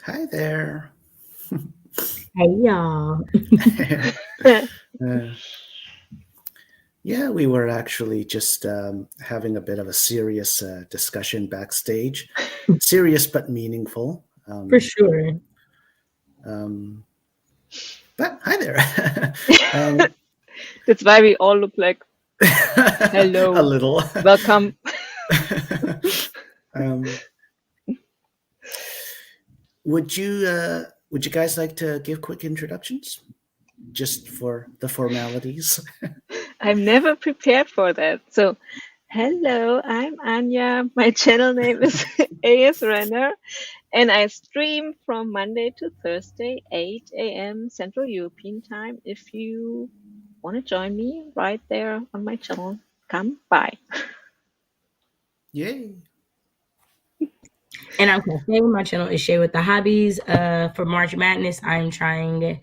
Hi there. Hey, y'all. Uh, yeah, we were actually just having a bit of a serious discussion backstage. Serious but meaningful. For sure. But hi there. That's why we all look like hello. A little. Welcome. Would you guys like to give quick introductions, just for the formalities? I'm never prepared for that. So, hello, I'm Anya. My channel name is AS Renner, and I stream from Monday to Thursday, 8 a.m. Central European Time. If you want to join me right there on my channel, come by. Yay. And I'm Sophie. My channel is ShayWithThaHobbies. For March Madness, I'm trying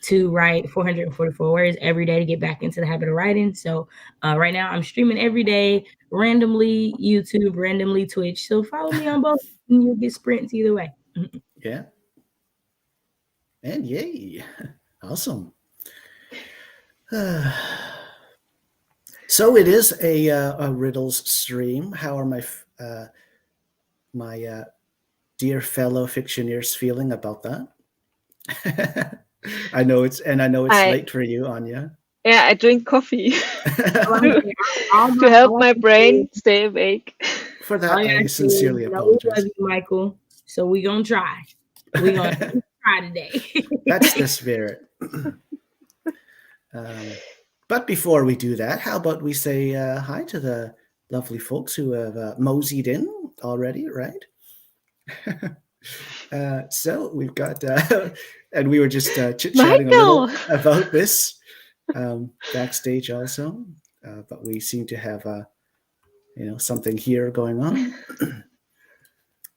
to write 444 words every day to get back into the habit of writing. So right now I'm streaming every day, randomly YouTube, randomly Twitch. So follow me on both and you'll get sprints either way. Yeah. And yay. Awesome. So it is a riddles stream. How are my dear fellow fictioneers feeling about that? I know it's late for you, Anya. Yeah, I drink coffee to help my brain stay awake. For that, I sincerely apologize. We love you, Michael. So we're gonna try. We're gonna try today. That's the spirit. But before we do that, how about we say hi to the lovely folks who have moseyed in already, right? So we've got, and we were just chit-chatting a little about this backstage also, but we seem to have, something here going on.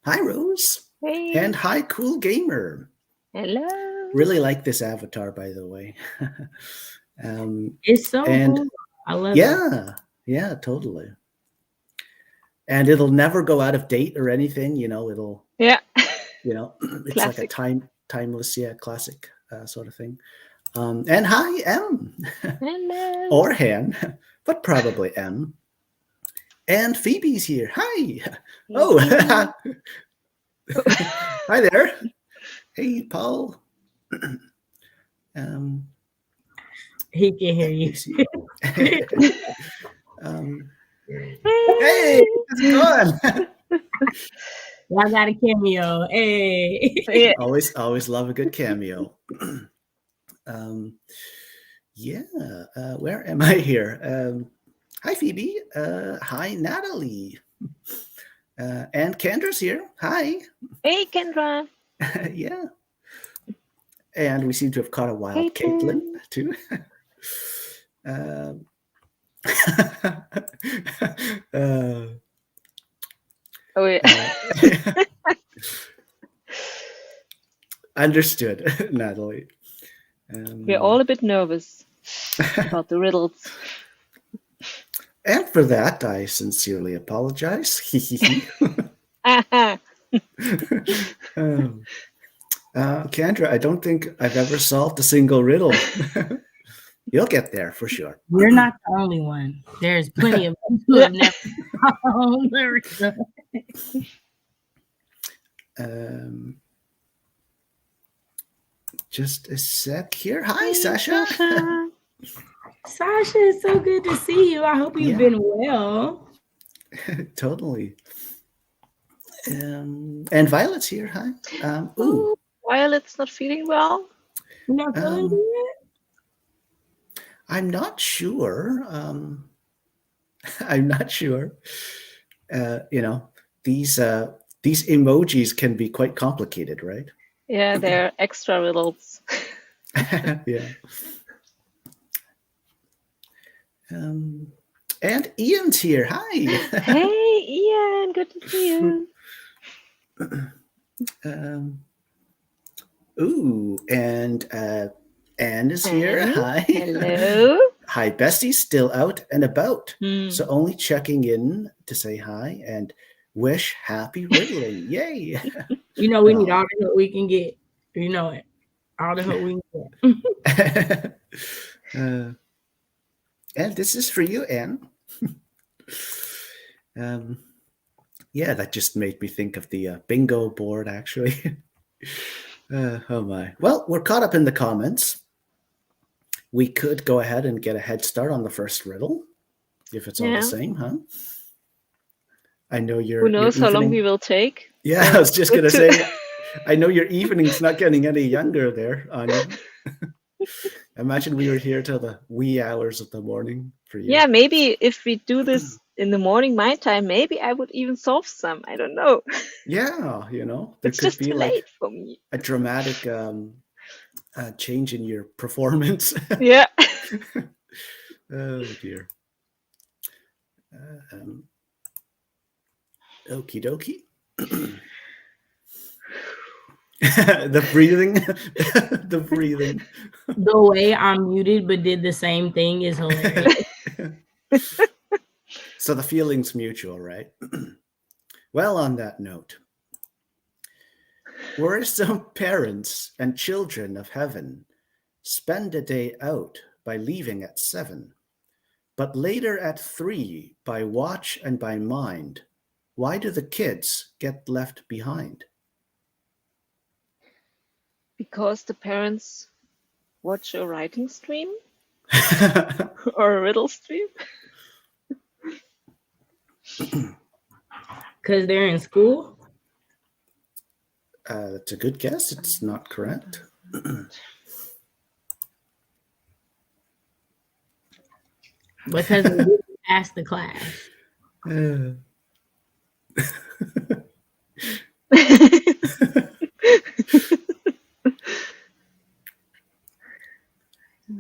Hi, Rose. Hey. And hi, Cool Gamer. Hello. Really like this avatar, by the way. It's so cool. I love it. Yeah, totally. And it'll never go out of date or anything, it'll, it's classic. like a timeless, classic sort of thing. And hi, M. Hello. Or Han, but probably M. And Phoebe's here. Hi. Oh, hi there. Hey, Paul. He can hear you. Hey, how's it going? I got a cameo. Hey. Yeah. Always love a good cameo. Where am I here? Hi, Phoebe. Hi, Natalie. And Kendra's here. Hi. Hey, Kendra. Yeah. And we seem to have caught a wild Caitlin, too. Oh, yeah. Understood, Natalie. We're all a bit nervous about the riddles. And for that, I sincerely apologize. Kendra, I don't think I've ever solved a single riddle. You'll get there for sure. You're not the only one. There's plenty of people who have never solved the riddle. Just a sec here. Hi, Sasha. Sasha, it's so good to see you. I hope you've been well. Totally. And Violet's here. Hi. Violet's not feeling well. You're not feeling good? I'm not sure. I'm not sure. These emojis can be quite complicated, right? Yeah, they're extra riddles. Yeah. And Ian's here. Hi. Hey, Ian. Good to see you. And Anne is here. Hi. Hello. Hi, Bestie. Still out and about. So only checking in to say hi and wish happy riddling. Yay. We need all the help we can get. You know it. All the help we can get. And this is for you, Anne. Yeah, that just made me think of the bingo board, actually. Oh my. Well, we're caught up in the comments. We could go ahead and get a head start on the first riddle, if it's all the same, huh? I know Who knows how long we will take? Yeah, I was just going to say, I know your evening's not getting any younger there, Anya. Imagine we were here till the wee hours of the morning for you. Yeah, maybe if we do this in the morning, my time, maybe I would even solve some. I don't know. Yeah, there it's could just be too like late for me. A dramatic change in your performance. Yeah. Oh dear. Okie dokie. The breathing. The breathing. The way I'm muted but did the same thing is hilarious. So the feeling's mutual, right? Well, on that note, where some parents and children of heaven spend a day out by leaving at 7, but later at 3 by watch and by mind, why do the kids get left behind? Because the parents watch a writing stream or a riddle stream. Because they're in school? That's a good guess. It's not correct. Because they didn't pass the class.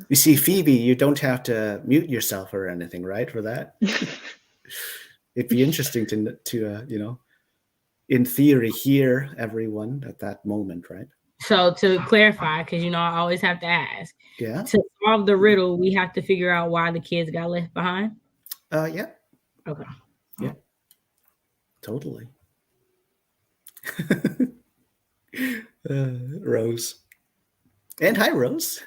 You see, Phoebe, you don't have to mute yourself or anything, right, for that? It'd be interesting to in theory, hear everyone at that moment, right? So to clarify, because I always have to ask. Yeah. To solve the riddle, we have to figure out why the kids got left behind. Yeah. Okay. Yeah. Totally. Rose. And hi, Rose.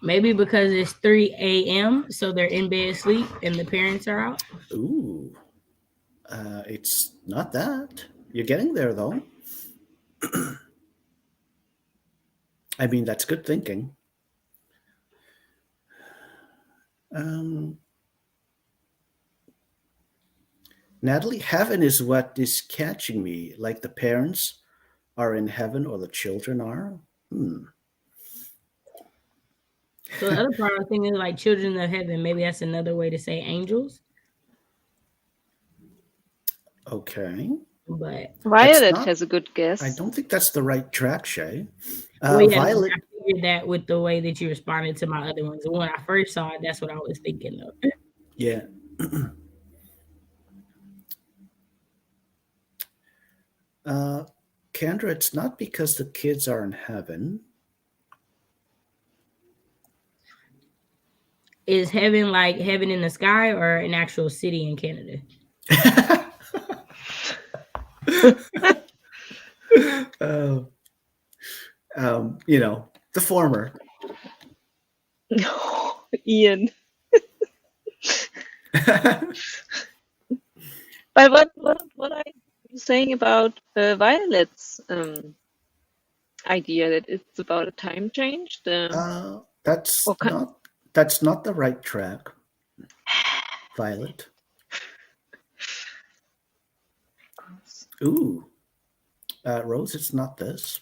Maybe because it's 3 a.m., so they're in bed asleep and the parents are out. Ooh. It's not that. You're getting there, though. I mean, that's good thinking. Natalie, heaven is what is catching me, like the parents are in heaven or the children are. So the other part of the thing is like children of heaven. Maybe that's another way to say angels. Okay. But Violet has a good guess. I don't think that's the right track, Shay. Violet. I figured that with the way that you responded to my other ones. When I first saw it, that's what I was thinking of. Yeah. Kendra, it's not because the kids are in heaven. Is heaven like heaven in the sky or an actual city in Canada? The former. No, Ian. But what are you saying about Violet's idea that it's about a time change? That's not the right track, Violet. Ooh. Rose, it's not this.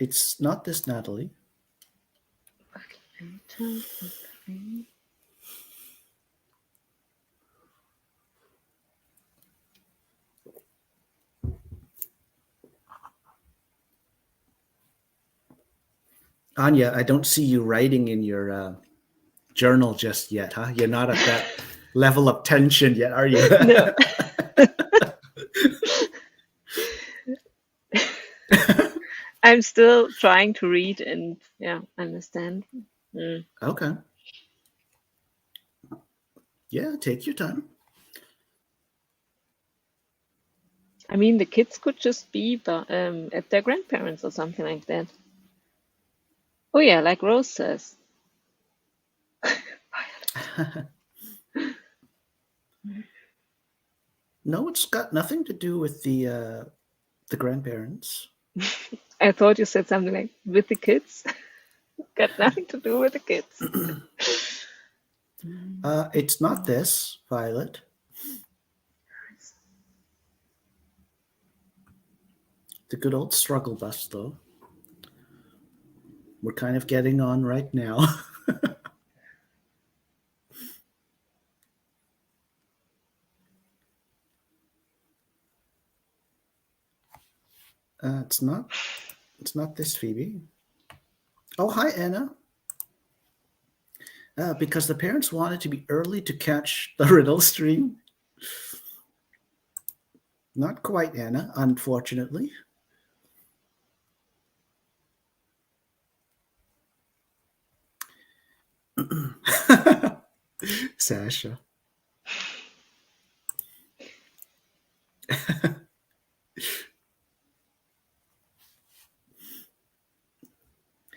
It's not this, Natalie. Anya, I don't see you writing in your journal just yet, huh? You're not at that level of tension yet, are you? No. I'm still trying to read and understand. Mm. Okay. Yeah, take your time. I mean, the kids could just be at their grandparents or something like that. Oh yeah, like Rose says. No, it's got nothing to do with the grandparents. I thought you said something like with the kids. Got nothing to do with the kids. It's not this, Violet. The good old struggle bus, though. We're kind of getting on right now. It's not this, Phoebe. Oh, hi, Anna. Because the parents wanted to be early to catch the riddle stream. Not quite, Anna, unfortunately. Sasha.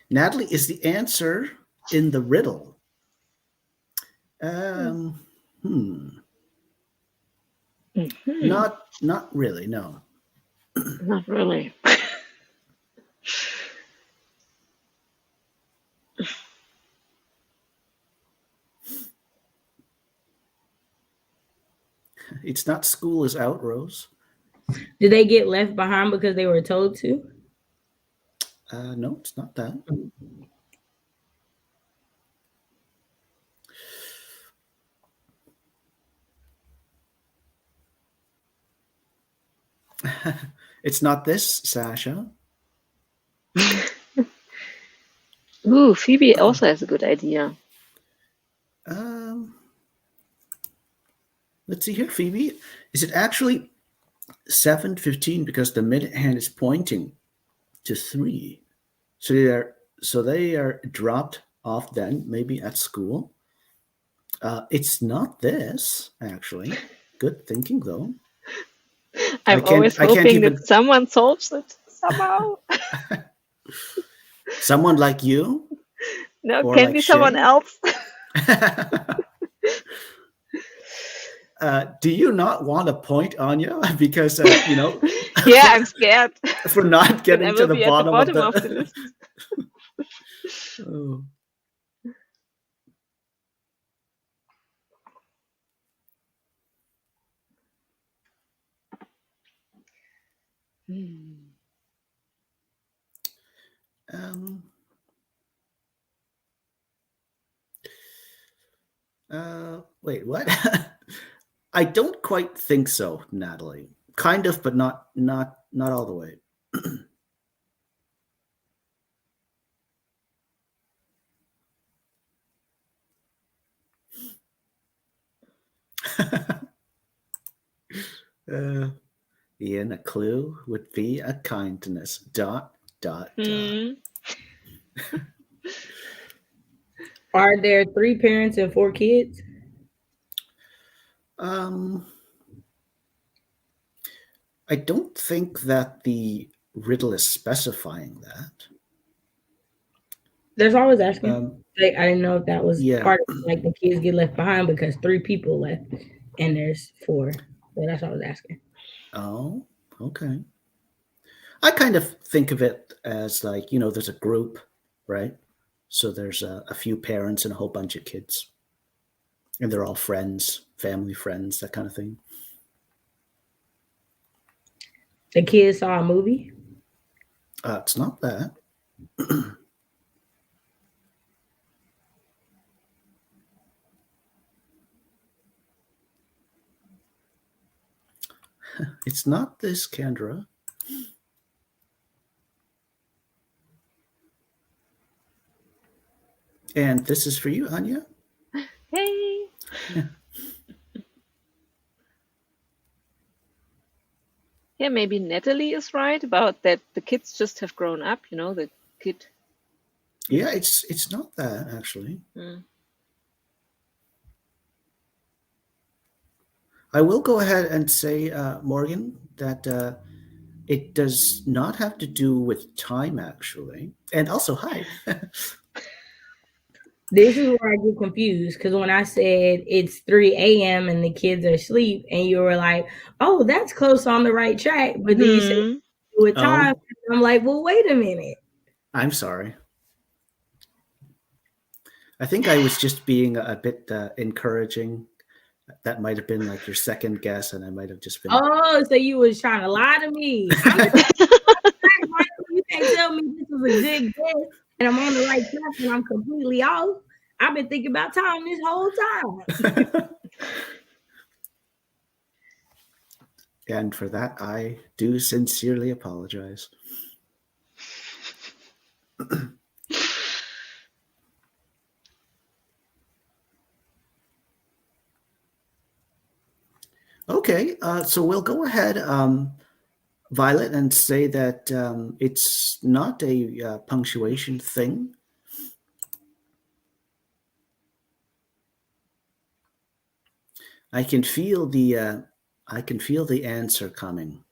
Natalie, is the answer in the riddle? Mm-hmm. Not really, no. Not really. It's not school is out, Rose. Did they get left behind because they were told to? No, it's not that. It's not this, Sasha. Ooh, Phoebe also has a good idea. Let's see here, Phoebe. Is it actually 7:15 because the minute hand is pointing to 3? So they are dropped off then, maybe at school. It's not this, actually. Good thinking, though. I'm always hoping that someone solves it somehow. Someone like you? No, or can like be someone Shay? else. Do you not want a point, Anya? Because yeah, I'm scared for not getting to the bottom, of the list. Oh. Wait, what? I don't quite think so, Natalie. Kind of, but not all the way. Ian, a clue would be a kindness. ... Are there 3 parents and 4 kids? I don't think that the riddle is specifying that. That's all I was asking. I didn't know if that was part of like the kids get left behind because 3 people left and there's 4. So that's all I was asking. Oh, okay. I kind of think of it as like, there's a group, right? So there's a few parents and a whole bunch of kids. And they're all friends, family friends, that kind of thing. The kids saw a movie? It's not that. It's not this, Kendra. And this is for you, Anya. Hey. Yeah, maybe Natalie is right about that. The kids just have grown up, the kid Yeah, it's not that actually. I will go ahead and say, Morgan, that it does not have to do with time actually. And also, hi. This is where I get confused because when I said it's 3 a.m. and the kids are asleep, and you were like, "Oh, that's close on the right track," but then you said with time, I'm like, "Well, wait a minute." I'm sorry. I think I was just being a bit encouraging. That might have been like your second guess, and I might have just been. Oh, so you was trying to lie to me? You can't tell me this was a good guess and I'm on the right track and I'm completely off. I've been thinking about time this whole time. And for that, I do sincerely apologize. Okay, so we'll go ahead, Violet, and say that it's not a punctuation thing. I can feel the answer coming.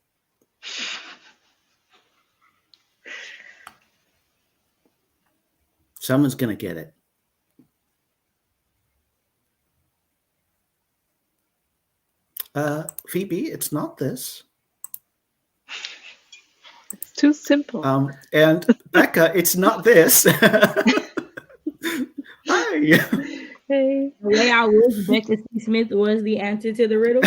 Someone's gonna get it. Phoebe, it's not this. It's too simple. And Becca, it's not this. Hi. Hey. The way I wish Becca C. Smith was the answer to the riddle.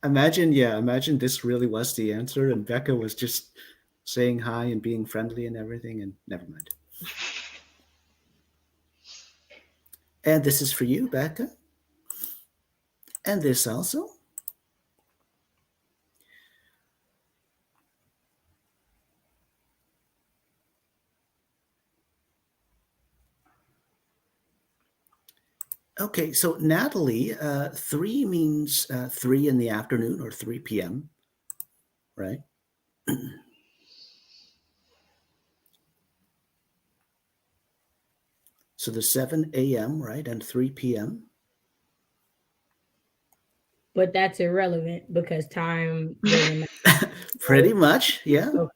Imagine this really was the answer, and Becca was just saying hi and being friendly and everything, and never mind. And this is for you, Becca. And this also. Okay, so Natalie, 3 means 3 in the afternoon or 3 p.m., right? So the 7 a.m., right, and 3 p.m. But that's irrelevant because time doesn't matter. Pretty much, yeah. Okay.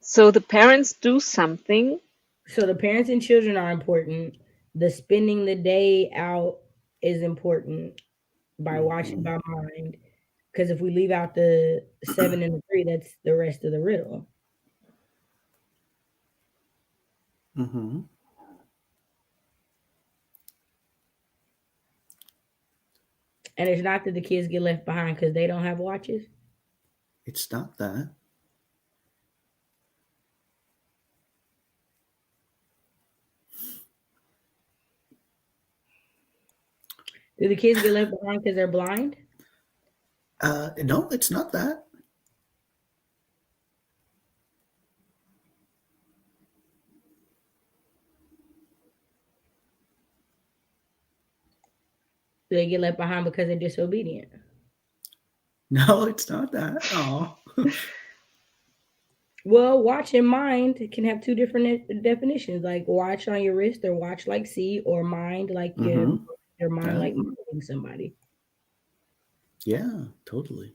So the parents do something. So the parents and children are important. The spending the day out is important by watching by mind. Because if we leave out the 7 and the 3, that's the rest of the riddle. Mm-hmm. And it's not that the kids get left behind because they don't have watches. It's not that. Do the kids get left behind because they're blind? No, it's not that. Do they get left behind because they're disobedient? No, it's not that. Oh. Well, watch and mind can have two different definitions, like watch on your wrist or watch like see, or mind like your mind like minding somebody. Yeah, totally.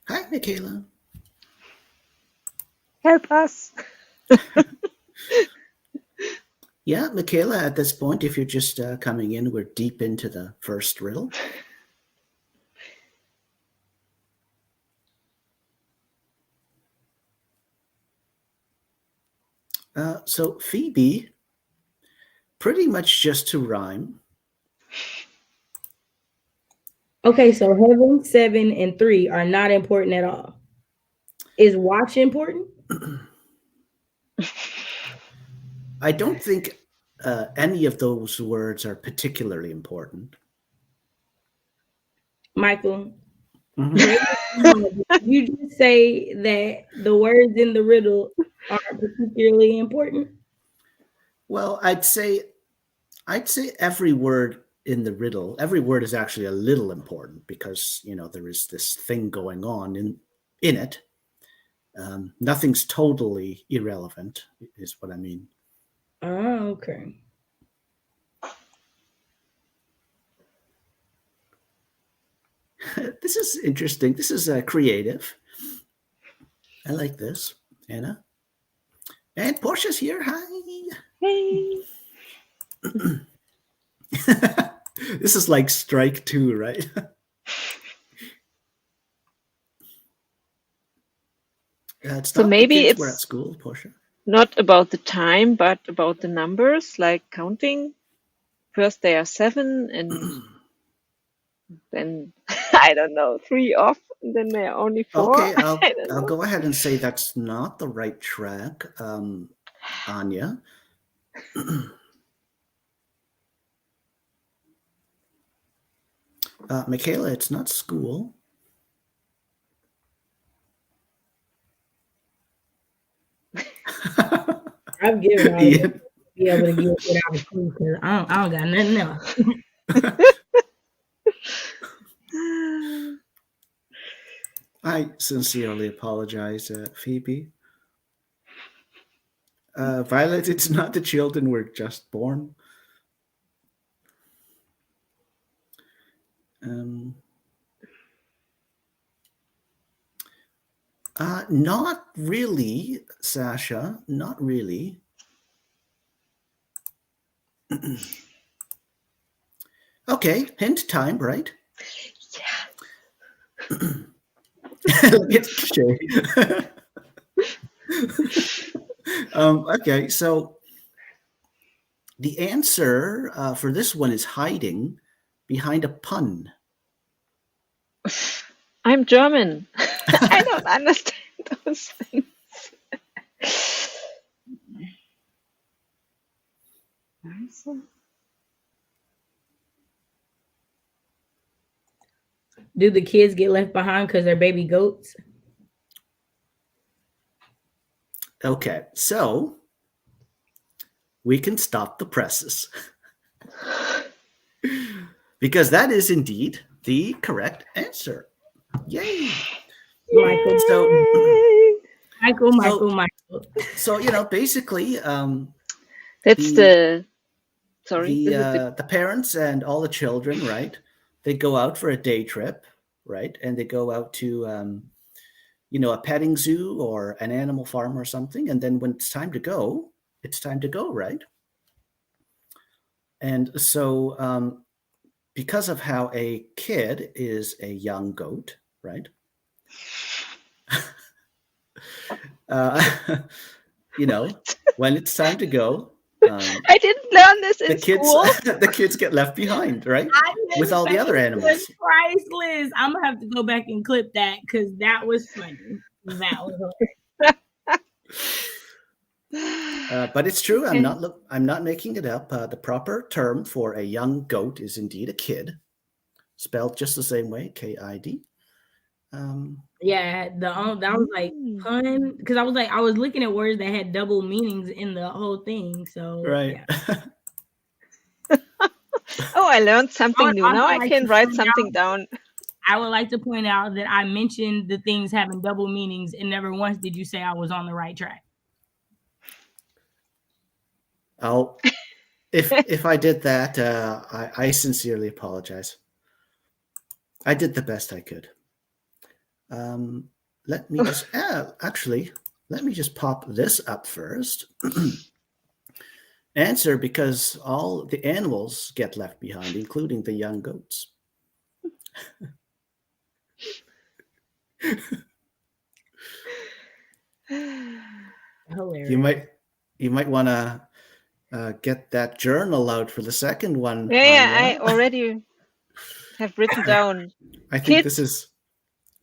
Hi, Michaela. Help us. Yeah, Michaela, at this point, if you're just coming in, we're deep into the first riddle. So Phoebe, pretty much just to rhyme. Okay, so heaven, 7, and 3 are not important at all. Is watch important? I don't think any of those words are particularly important. Michael, you just say that the words in the riddle aren't particularly important? Well, I'd say every word in the riddle, every word is actually a little important because, there is this thing going on in it. Nothing's totally irrelevant, is what I mean. Oh, okay. This is interesting. This is creative. I like this, Anna. And Porscha's here. Hi. Hey. This is like strike 2, right? It's So not maybe the kids it's were at school, Porscha. not about the time, but about the numbers, like counting. First they are 7, and then I don't know, 3 off, and then they are only 4. Okay, I don't I'll know. go ahead and say that's not the right track, Anya. Michaela, it's not school. I've given all Ian. be able to give it out of school because I don't got nothing else. I sincerely apologize, Phoebe. Violet, it's not the children were just born. Not really, Sasha. Not really. Okay, hint time, right? Yeah. It's Shay. Okay, so the answer for this one is hiding behind a pun. I'm German. I don't understand those things. Do the kids get left behind because they're baby goats? Okay, so we can stop the presses. Because that is indeed the correct answer. Yay! Michael. So, Michael. So, basically, that's the parents and all the children, right? They go out for a day trip, right? And they go out to, a petting zoo or an animal farm or something. And then when it's time to go, right? And so because of how a kid is a young goat, right? When it's time to go, I didn't learn this in school. The kids get left behind, right? With all the other animals. Priceless. I'm gonna have to go back and clip that because that was funny. That was but it's true. I'm not making it up. The proper term for a young goat is indeed a kid, spelled just the same way, K-I-D. Yeah, that was like pun because I was looking at words that had double meanings in the whole thing. So right. Yeah. Oh, I learned something new. Now I can write something down. I would like to point out that I mentioned the things having double meanings, and never once did you say I was on the right track. If I did that, I sincerely apologize. I did the best I could. Let me just let me just pop this up first. Answer, because all the animals get left behind, including the young goats. Hilarious. You might want to get that journal out for the second one. Yeah, I already have written down. I think this is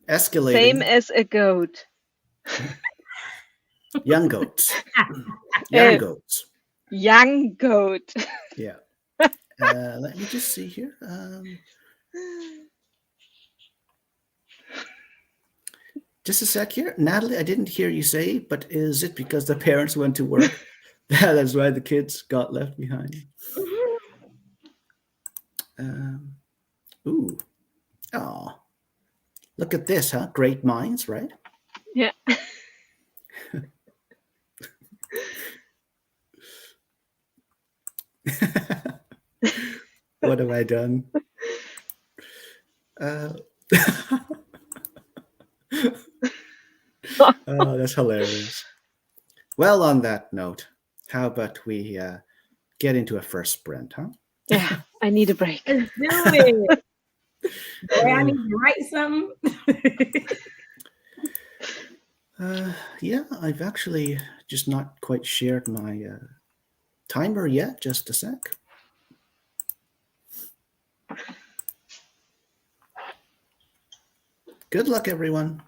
escalating. Same as a goat. Young goats. Young goats. Young goat. Yeah. Let me just see here. Just a sec here. Natalie, I didn't hear you say, but is it because the parents went to work That's why the kids got left behind. Ooh. Oh, look at this, huh? Great minds, right? Yeah. What have I done? Oh, that's hilarious. Well, on that note, how about we get into a first sprint, huh? Yeah, I need a break. Let's do it. Boy, I need to write something. Yeah, I've actually just not quite shared my timer yet. Just a sec. Good luck, everyone.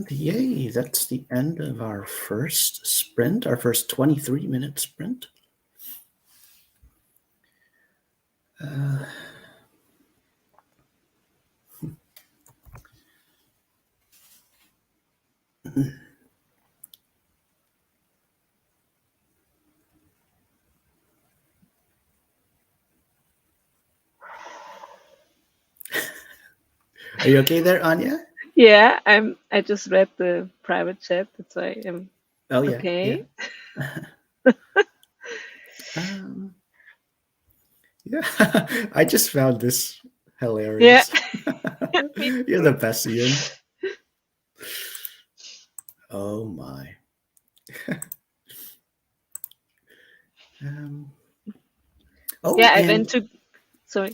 Yay, that's the end of our first sprint, our first 23-minute sprint. Are you okay there, Anya? Yeah, I just read the private chat. That's why I'm Yeah. okay. Yeah. I just found this hilarious. Yeah. You're the best, Ian. Oh my. Yeah, I went to. Sorry.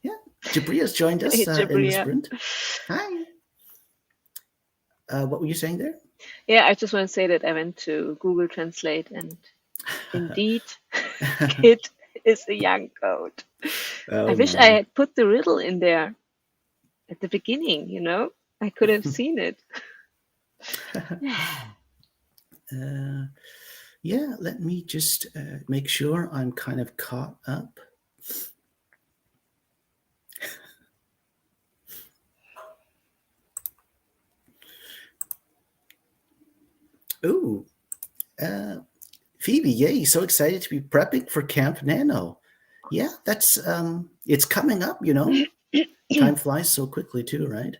Yeah, Jabria's joined us Hey, in the Jabria. sprint. Hi. What were you saying there? Yeah, I just want to say that I went to Google Translate, and indeed, kid is a young goat. Oh, I wish my. I had put the riddle in there at the beginning, you know? I could have seen it. Yeah, let me just make sure I'm kind of caught up. Ooh, Phoebe, yay, so excited to be prepping for Camp Nano. Yeah, that's, it's coming up, you know. Time flies so quickly too, right?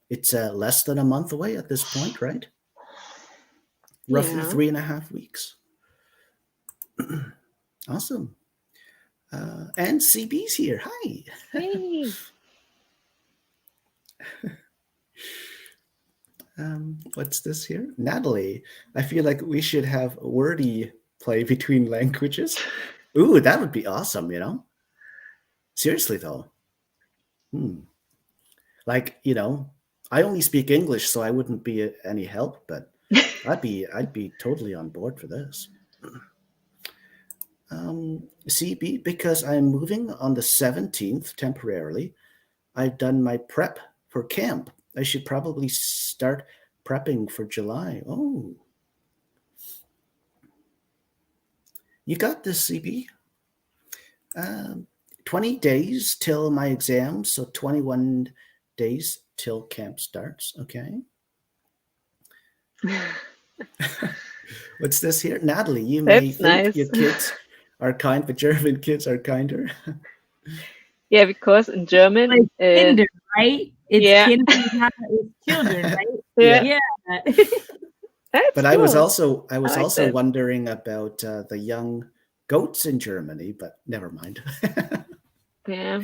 It's less than a month away at this point, right? Roughly 3.5 weeks. Awesome. And CB's here. Hi. Hey. What's this here? Natalie, I feel like we should have wordy play between languages. Ooh, that would be awesome, you know? Seriously, though. Like, you know, I only speak English, so I wouldn't be any help, but I'd be totally on board for this. CB, because I'm moving on the 17th temporarily, I've done my prep for camp. I should probably start prepping for July. Oh. You got this, CB. 20 days till my exam, so 21 days till camp starts. Okay. What's this here? Natalie, you may think your kids are kind, but German kids are kinder. Yeah, because in German, it's kinder, right? It's kinder, it's children, right? Yeah. But cool. I was also that. wondering about the young goats in Germany, but never mind. Yeah.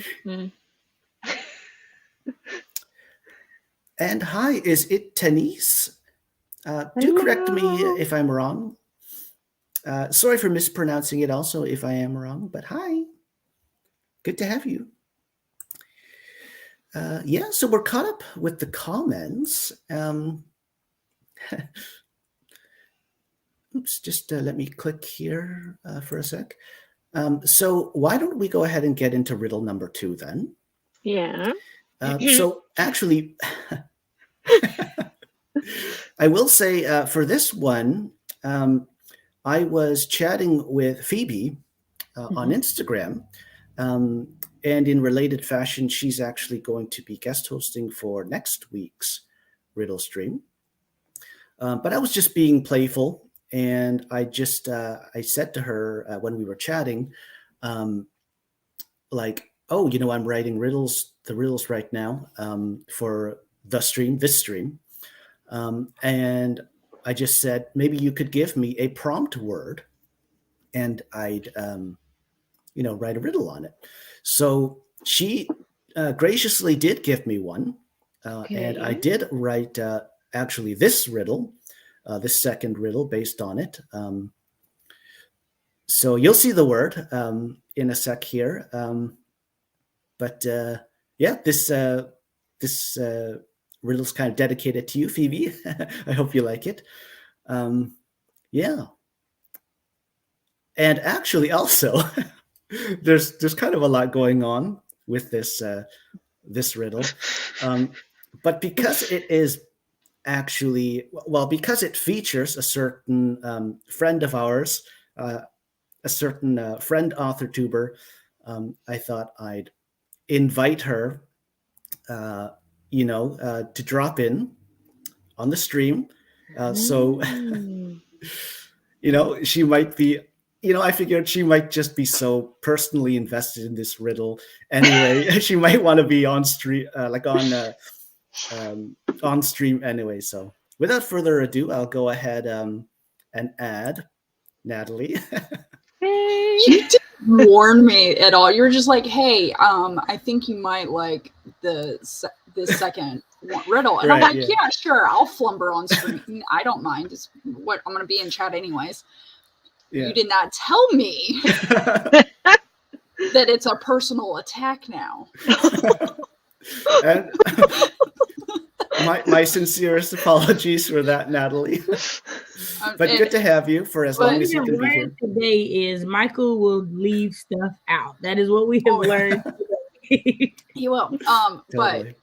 And hi, is it Tenise? Do correct me if I'm wrong. Sorry for mispronouncing it also if I am wrong, but hi. Good to have you. Yeah, so we're caught up with the comments. Oops, just let me click here for a sec. So why don't we go ahead and get into riddle number 2 then? Yeah. So actually, I will say for this one, I was chatting with Phoebe on Instagram, and in related fashion, she's actually going to be guest hosting for next week's riddle stream. But I was just being playful, and I just I said to her when we were chatting, like, oh, you know, I'm writing the riddles right now for this stream. And I just said, maybe you could give me a prompt word and I'd, write a riddle on it. So she graciously did give me one. And I did write actually this riddle, this second riddle based on it. So you'll see the word in a sec here. But yeah, this riddle's kind of dedicated to you, Phoebe. I hope you like it. Yeah. And actually also, there's kind of a lot going on with this riddle. But because it is actually, well, because it features a certain friend of ours, a certain friend author tuber, I thought I'd invite her, to drop in on the stream. So, she might be, I figured she might just be so personally invested in this riddle. Anyway, she might want to be on stream, on stream anyway. So without further ado, I'll go ahead and add Natalie. Hey. You didn't warn me at all. You were just like, "Hey, I think you might like this second riddle," and Right, I'm like, "Yeah, sure, I'll flumber on screen. I don't mind. It's what I'm going to be in chat anyways." Yeah. You did not tell me that it's a personal attack now. And my sincerest apologies for that, Natalie. But good to have you for as long as you can be here. Today is Michael will leave stuff out. That is what we have learned. He will. Totally. But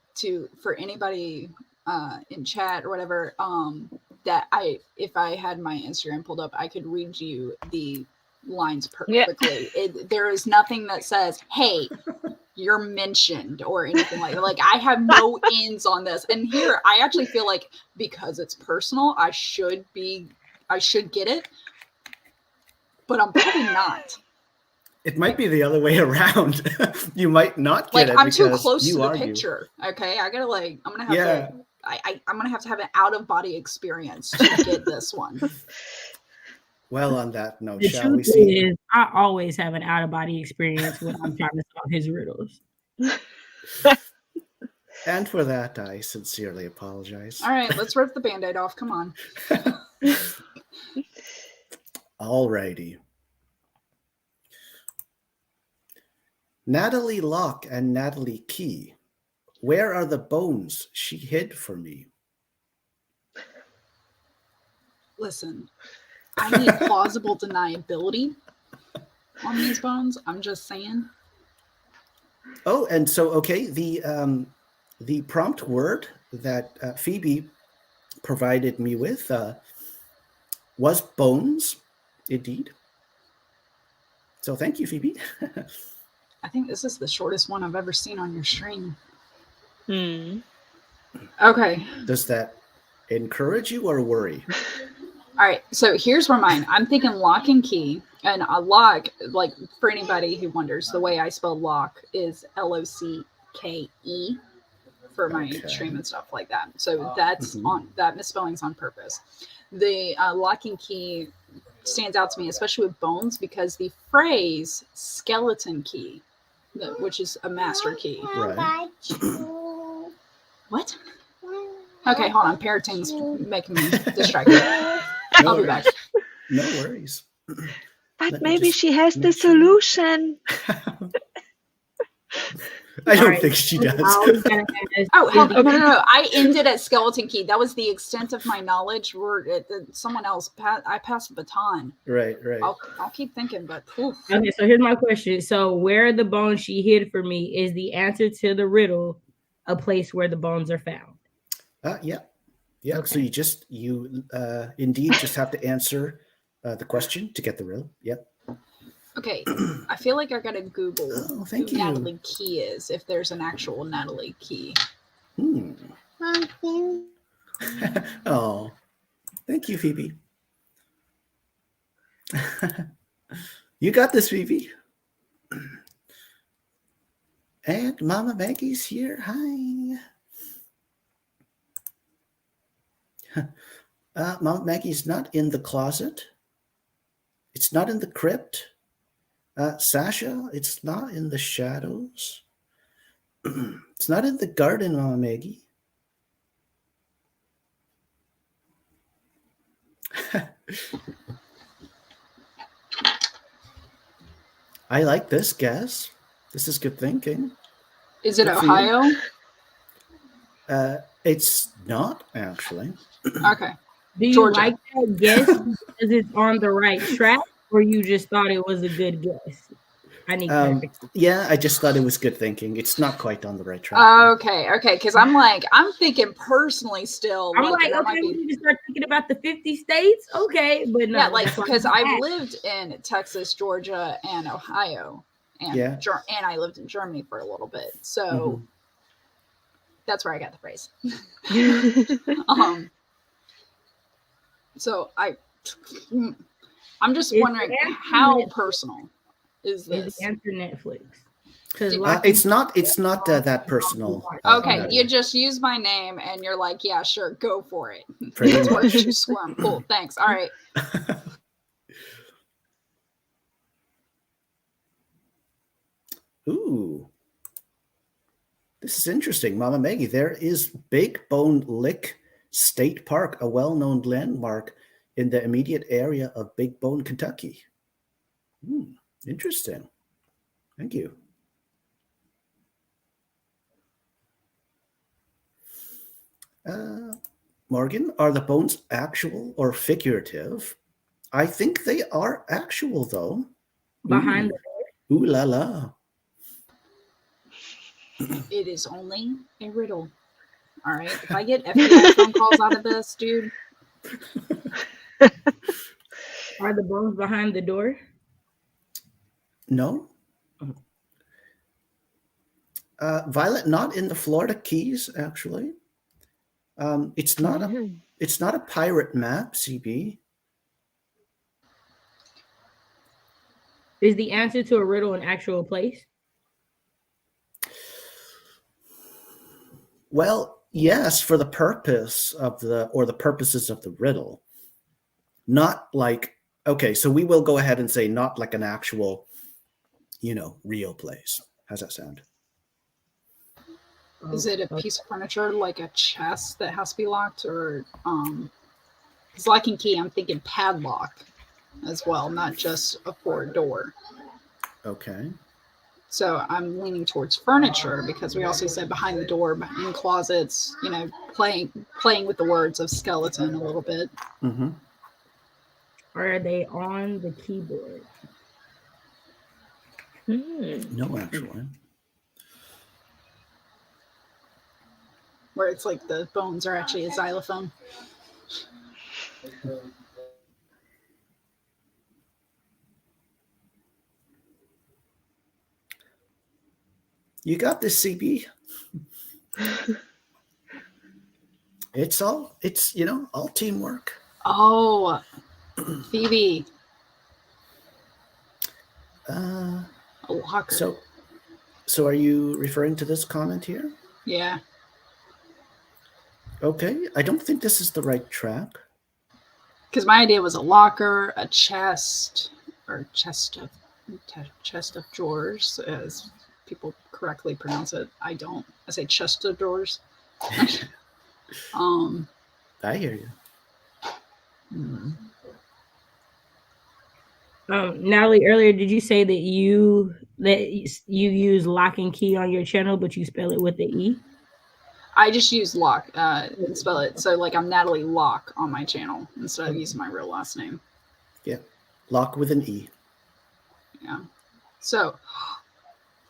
for anybody in chat or whatever, if I had my Instagram pulled up, I could read you the lines perfectly. Yeah. There is nothing that says, "Hey, you're mentioned," or anything like that. Like, I have no ends on this. And here, I actually feel like because it's personal, I should get it, but I'm probably not. It might be the other way around. You might not get it. I'm too close to the picture. Okay, I gotta I'm gonna have to. I'm gonna have to have an out of body experience to get this one. Well, on that note, the shall we truth see? Is, I always have an out of body experience when I'm trying to solve his riddles. And for that, I sincerely apologize. All right, let's rip the Band-Aid off. Come on. Alrighty. Natalie Locke and Natalie Key. Where are the bones she hid for me? Listen, I need plausible deniability on these bones. I'm just saying. Oh, and so, okay, the prompt word that Phoebe provided me with was bones, indeed. So thank you, Phoebe. I think this is the shortest one I've ever seen on your stream. Okay. Does that encourage you or worry? All right, so here's where I'm thinking lock and key. And a lock, like for anybody who wonders, the way I spell lock is L-O-C-K-E for my stream and stuff like that. So that's that misspelling's on purpose. The lock and key stands out to me, especially with bones, because the phrase skeleton key, which is a master key. Right. What? Okay, hold on. Parenting's making me distracted. I'll be back. No worries. But maybe she has the solution. I don't think she does. No. I ended at skeleton key. That was the extent of my knowledge. Someone else. I passed the baton. Right. I'll keep thinking, but oof. Okay, so here's my question. So where are the bones she hid for me is the answer to the riddle a place where the bones are found? Yeah. Okay. So you indeed just have to answer the question to get the riddle. Yep. Okay, I feel like I gotta Google who Natalie Key is, if there's an actual Natalie Key. Oh, thank you, Phoebe. You got this, Phoebe. And Mama Maggie's here. Hi. Mama Maggie's not in the closet. It's not in the crypt. Sasha, it's not in the shadows. It's not in the garden, Mama Maggie. I like this guess. This is good thinking. Is it Ohio? It's not, actually. Okay. Do you Georgia. like that guess because it's on the right track, or you just thought it was a good guess? I need clarification. Yeah, I just thought it was good thinking. It's not quite on the right track. Okay, because I'm thinking personally still. I'm like, okay, we need to start thinking about the 50 states. Okay, but no. Yeah, like, because I've lived in Texas, Georgia, and Ohio, and and I lived in Germany for a little bit. So that's where I got the phrase. So I'm just wondering how personal is this? Is the answer Netflix? It's not that personal. Okay, you just use my name and you're like, yeah, sure, go for it. That's what you squirm. Cool, thanks. All right. Ooh, this is interesting, Mama Maggie. There is Big Bone Lick State Park, a well-known landmark in the immediate area of Big Bone, Kentucky. Interesting. Thank you. Morgan, are the bones actual or figurative? I think they are actual, though. Behind the door? Ooh la la. It is only a riddle. All right. If I get FBI phone calls out of this, dude. Are the bones behind the door? No. Violet, not in the Florida Keys, actually. It's not a pirate map, CB. Is the answer to a riddle an actual place? Well, yes, for the purpose of the purposes of the riddle. Not like, okay, so we will go ahead and say not like an actual, real place. How's that sound? Is it a piece of furniture like a chest that has to be locked, or because lock and key, I'm thinking padlock as well, not just a forward door. Okay. So I'm leaning towards furniture because we also said behind the door, in closets, playing with the words of skeleton a little bit. Mm-hmm. Are they on the keyboard? No, actually. Where it's like the bones are actually a xylophone. You got this, CB. It's all teamwork. Oh, Phoebe. A locker. So are you referring to this comment here? Yeah. Okay, I don't think this is the right track. Because my idea was a locker, a chest, or chest of drawers, as people correctly pronounce it. I don't. I say chest of drawers. I hear you. Natalie, earlier did you say that you use lock and key on your channel, but you spell it with the E? I just use lock and spell it. So like I'm Natalie Locke on my channel instead of using my real last name. Yeah. Locke with an E. Yeah. So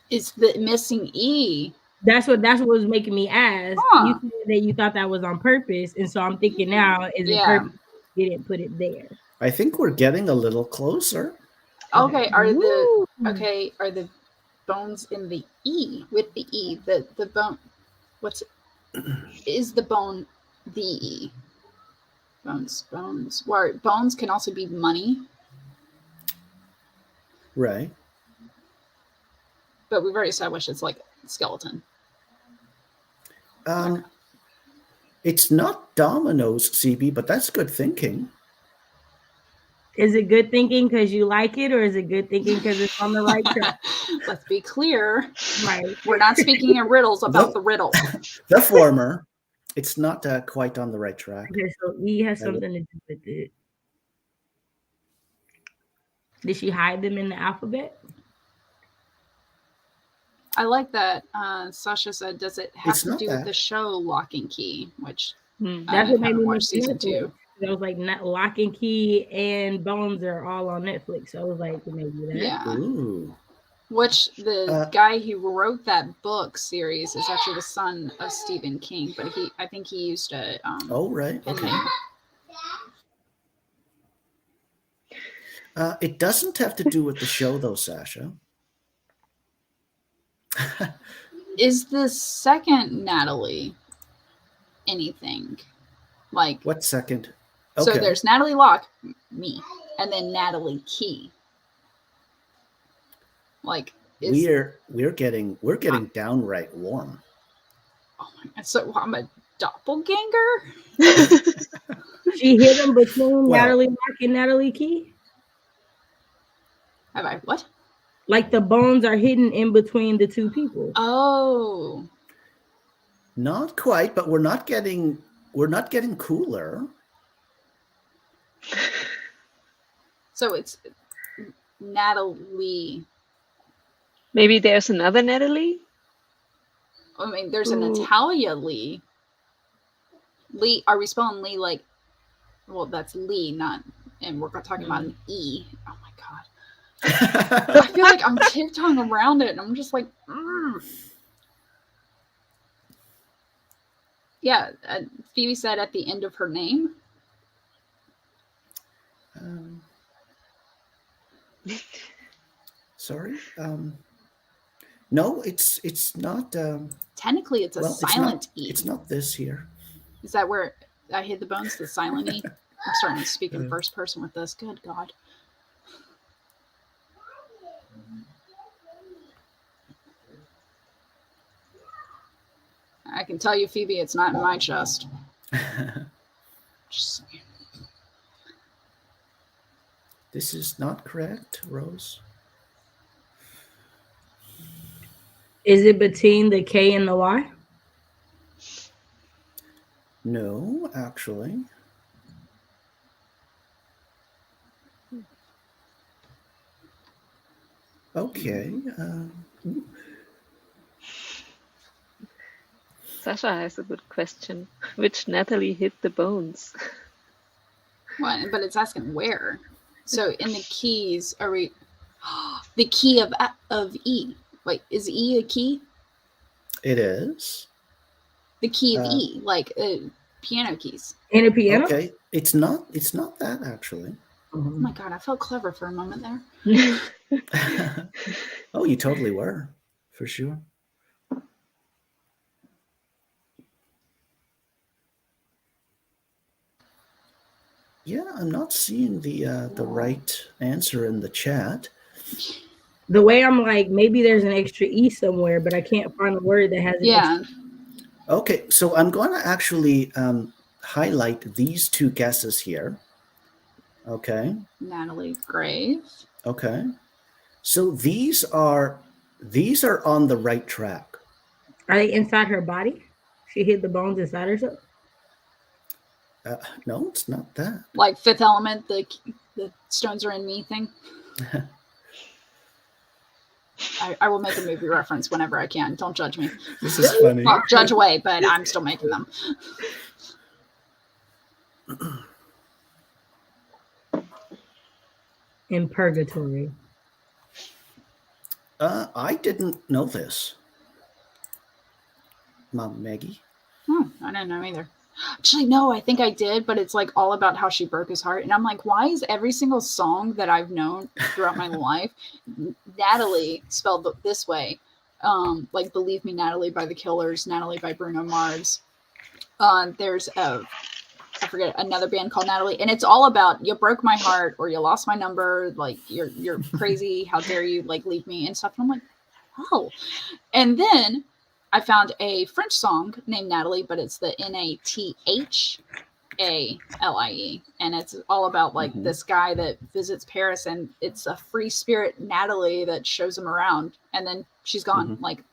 is the missing E? That's what was making me ask. You said that you thought that was on purpose, and so I'm thinking now, is it purpose? You didn't put it there. I think we're getting a little closer. Okay. Are the bones in the E with the E? The bone. What's it? Is the bone the E? Bones. Where bones can also be money. Right. But we've already established it's like skeleton. It's not dominoes, CB, but that's good thinking. Is it good thinking because you like it, or is it good thinking because it's on the right track? Let's be clear. Right. We're not speaking in riddles about the riddle. The former. It's not quite on the right track. Okay, so E has something to do with it. Did she hide them in the alphabet? I like that. Sasha said, "Does it have to do with the show Lock and Key?" Which that's what made me watch season 2. I was like, Lock and Key and Bones are all on Netflix. So I was like, maybe that. Yeah. Ooh. Which the guy who wrote that book series is actually the son of Stephen King, but I think he used a right. Okay. name. It doesn't have to do with the show, though, Sasha. Is the second Natalie anything? Like what second? Okay. So there's Natalie Locke, me, and then Natalie Key. Like we're getting downright warm. Oh my God! So I'm a doppelganger. She hid him between Natalie Locke and Natalie Key. Have I what? Like the bones are hidden in between the two people. Oh. Not quite, but we're not getting cooler. So it's Natalie. Maybe there's another Natalie? I mean, there's a Natalia Lee. Lee, are we spelling Lee like, well, that's Lee, not, and we're talking about an E. Oh my God. I feel like I'm tiptoeing around it and I'm just like, Yeah, Phoebe said at the end of her name. Sorry. No, it's not. Technically, it's a silent E. It's not this here. Is that where I hit the bones? The silent E. I'm starting to speak in first person with this. Good God. I can tell you, Phoebe, it's not in my chest. Just saying. This is not correct, Rose. Is it between the K and the Y? No, actually. Okay. Sasha has a good question. Which Natalie hid the bones? What? But it's asking where. So in the keys, are we the key of E? Wait, is E a key? It is. The key of E, like piano keys. In a piano? Okay, it's not that actually. Oh my God, I felt clever for a moment there. Oh, you totally were, for sure. Yeah, I'm not seeing the right answer in the chat. The way I'm like, maybe there's an extra E somewhere, but I can't find a word that has an extra. Okay, so I'm going to actually highlight these two guesses here. Okay. Natalie Grave. Okay. So these are on the right track. Are they inside her body? She hid the bones inside herself? No, it's not that. Like Fifth Element, the stones are in me thing. I will make a movie reference whenever I can. Don't judge me. This is funny. Well, judge away, but I'm still making them. In purgatory. I didn't know this. Mom, Maggie. I didn't know either. Actually, no, I think I did, but it's like all about how she broke his heart. And I'm like, why is every single song that I've known throughout my life, Natalie spelled this way? Like Believe Me, Natalie by The Killers, Natalie by Bruno Mars. There's I forget another band called Natalie, and it's all about you broke my heart or you lost my number, like you're crazy, how dare you like leave me and stuff. And I'm like, oh. And then I found a French song named Natalie, but it's the Nathalie, and it's all about like this guy that visits Paris, and it's a free spirit Natalie that shows him around, and then she's gone. Like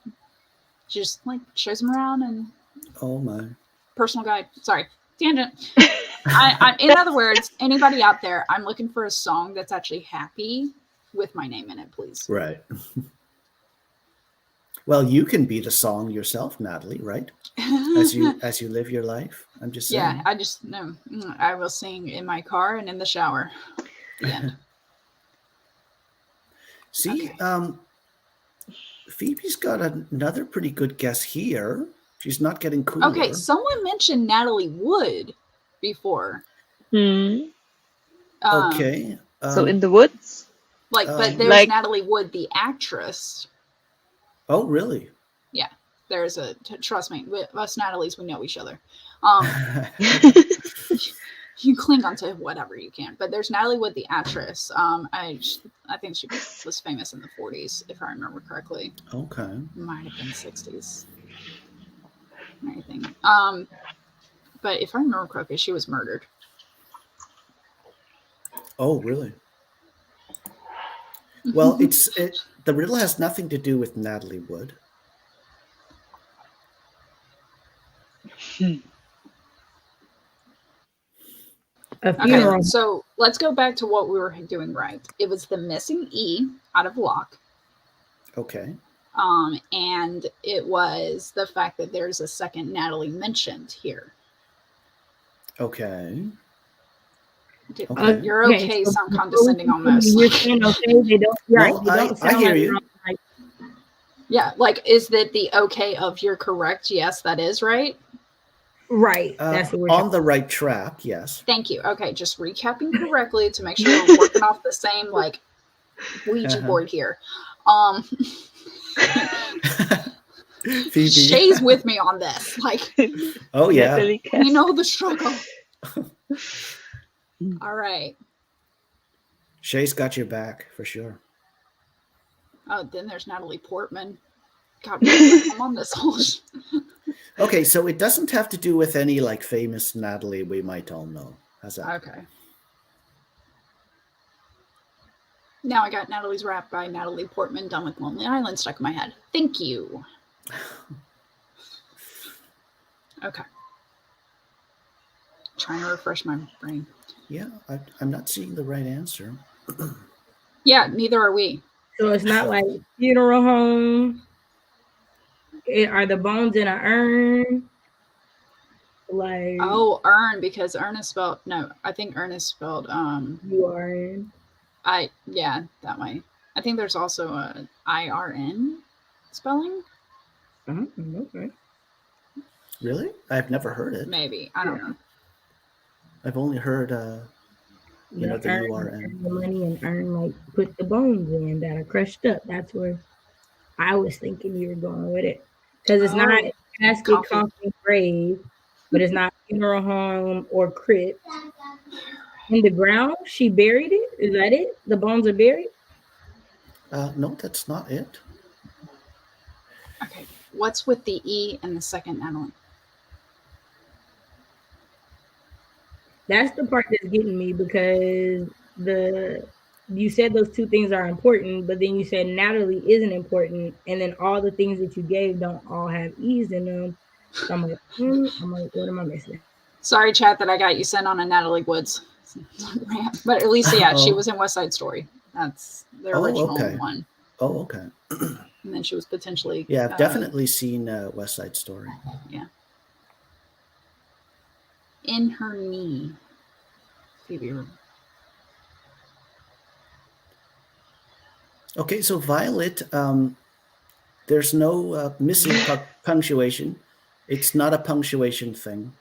she just like shows him around, and oh my personal guide. Sorry, tangent. I in other words, anybody out there, I'm looking for a song that's actually happy with my name in it, please. Right. Well, you can be the song yourself, Natalie, right? As you live your life. I'm just saying. Yeah, I will sing in my car and in the shower. The end. See, okay. Phoebe's got another pretty good guess here. She's not getting cooler. Okay, someone mentioned Natalie Wood before. Okay. So in the woods? But there's Natalie Wood, the actress. Oh, really? Yeah. There's trust me, us Natalies, we know each other. You cling onto whatever you can, but there's Natalie Wood, the actress. I think she was famous in the 40s, if I remember correctly. Okay. Might have been 60s. Anything. But if I remember correctly, she was murdered. Oh, really? Well, the riddle has nothing to do with Natalie Wood. Okay, so let's go back to what we were doing right. It was the missing E out of lock. Okay. And it was the fact that there's a second Natalie mentioned here. Okay. You're okay, so sound condescending almost. You're saying okay, they don't. Right, no, I hear you. Yeah, like, is that the okay of you're correct? Yes, that is right. Right. That's what we're on the right track. Yes. Thank you. Okay, just recapping correctly to make sure we're working off the same like Ouija board here. Phoebe. Shay's with me on this. Like, oh yeah, we know the struggle. All right. Shay's got your back for sure. Oh, then there's Natalie Portman. God, I'm on this whole. Okay, so it doesn't have to do with any like famous Natalie we might all know. How's that? Okay. Now I got Natalie's rap by Natalie Portman done with Lonely Island stuck in my head. Thank you. Okay. Trying to refresh my brain. Yeah, I'm not seeing the right answer. Yeah, neither are we. So it's not like funeral home. Are the bones in an urn? Like urn, because urn is spelled I think urn is spelled urn. Yeah, that way. I think there's also a IRN spelling. Okay. Really? I've never heard it. Maybe. I don't know. I've only heard the urn, URN. The money and earn, like, put the bones in that are crushed up. That's where I was thinking you were going with it. Because it's not casket, coffin, grave, but it's not funeral home or crypt. In the ground, she buried it? Is that it? The bones are buried? No, that's not it. Okay. What's with the E and the second Natalie? That's the part that's getting me, because you said those two things are important, but then you said Natalie isn't important, and then all the things that you gave don't all have E's in them. So I'm like, what am I missing? Sorry, chat, that I got you sent on a Natalie Woods rant, but at least she was in West Side Story. That's the original one. Oh, okay. And then she was potentially. Yeah, I've definitely seen West Side Story. Yeah. In her knee. Phoebe. Okay, so Violet, there's no missing punctuation. It's not a punctuation thing.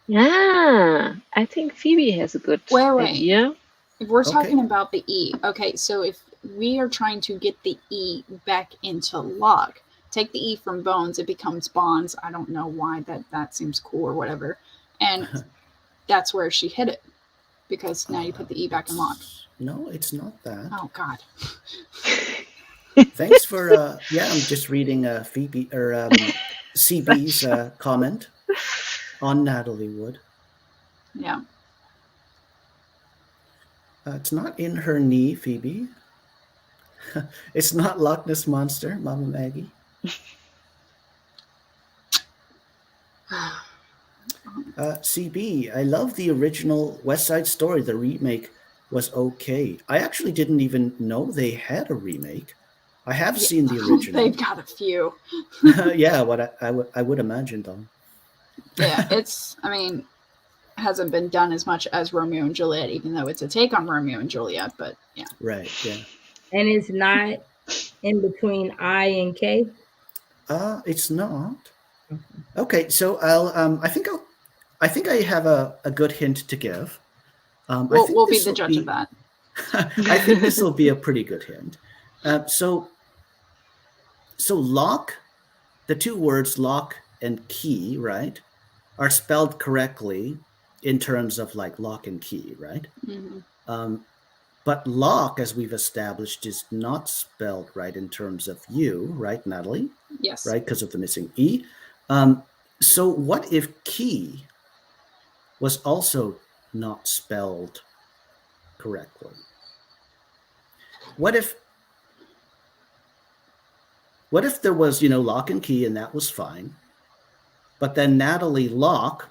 Yeah, I think Phoebe has a good idea. If we're talking about the E, okay, so if we are trying to get the E back into lock, take the E from bones, it becomes bonds. I don't know why that seems cool or whatever. And that's where she hit it, because now you put the E back in lock. No, it's not that. Oh, God. Thanks for, I'm just reading Phoebe or CB's comment on Natalie Wood. Yeah. It's not in her knee, Phoebe. It's not Loch Ness Monster, Mama Maggie. CB, I love the original West Side Story. The remake was okay. I actually didn't even know they had a remake. I have seen the original. They've got a few. Yeah, what I would imagine, though. Yeah, it's, I mean, hasn't been done as much as Romeo and Juliet, even though it's a take on Romeo and Juliet. But yeah, Right. Yeah. And it's not in between I and K. It's not. Okay, so I think I have a good hint to give. We'll be the judge of that. I think this will be a pretty good hint. So lock, the two words lock and key, right, are spelled correctly in terms of like lock and key, right? Mm-hmm. But lock, as we've established, is not spelled right in terms of you, right, Natalie? Yes. Right, because of the missing E. So what if key was also not spelled correctly? What if there was, lock and key and that was fine, but then Natalie Locke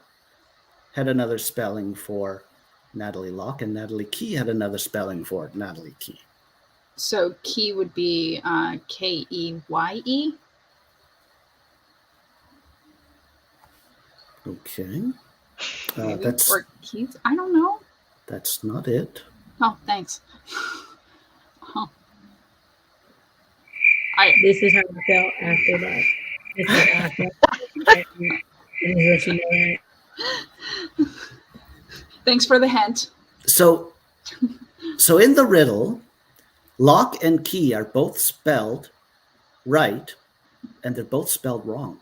had another spelling for Natalie Locke and Natalie Key had another spelling for Natalie Key? So key would be Keye. Okay. That's or keys. I don't know. That's not it. Oh, thanks. This is how I felt after that. This is how I felt. Thanks for the hint. So in the riddle, lock and key are both spelled right, and they're both spelled wrong.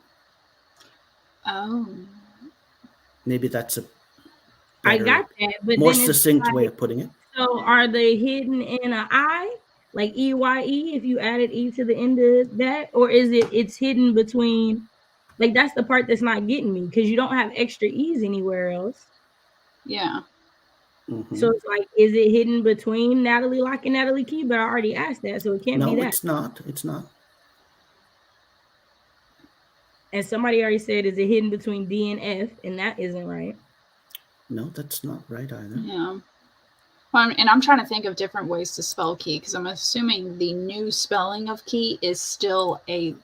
Oh. Maybe that's a I got that, but more succinct way of putting it. So are they hidden in an I, like EYE, if you added E to the end of that? Or is it's hidden between, like that's the part that's not getting me, because you don't have extra E's anywhere else. Yeah. Mm-hmm. So it's like, is it hidden between Natalie Locke and Natalie Key? But I already asked that, so it can't be that. No, it's not. It's not. And somebody already said, is it hidden between D and F? And that isn't right. No, that's not right either. Yeah. Well, I'm trying to think of different ways to spell key, because I'm assuming the new spelling of key is still a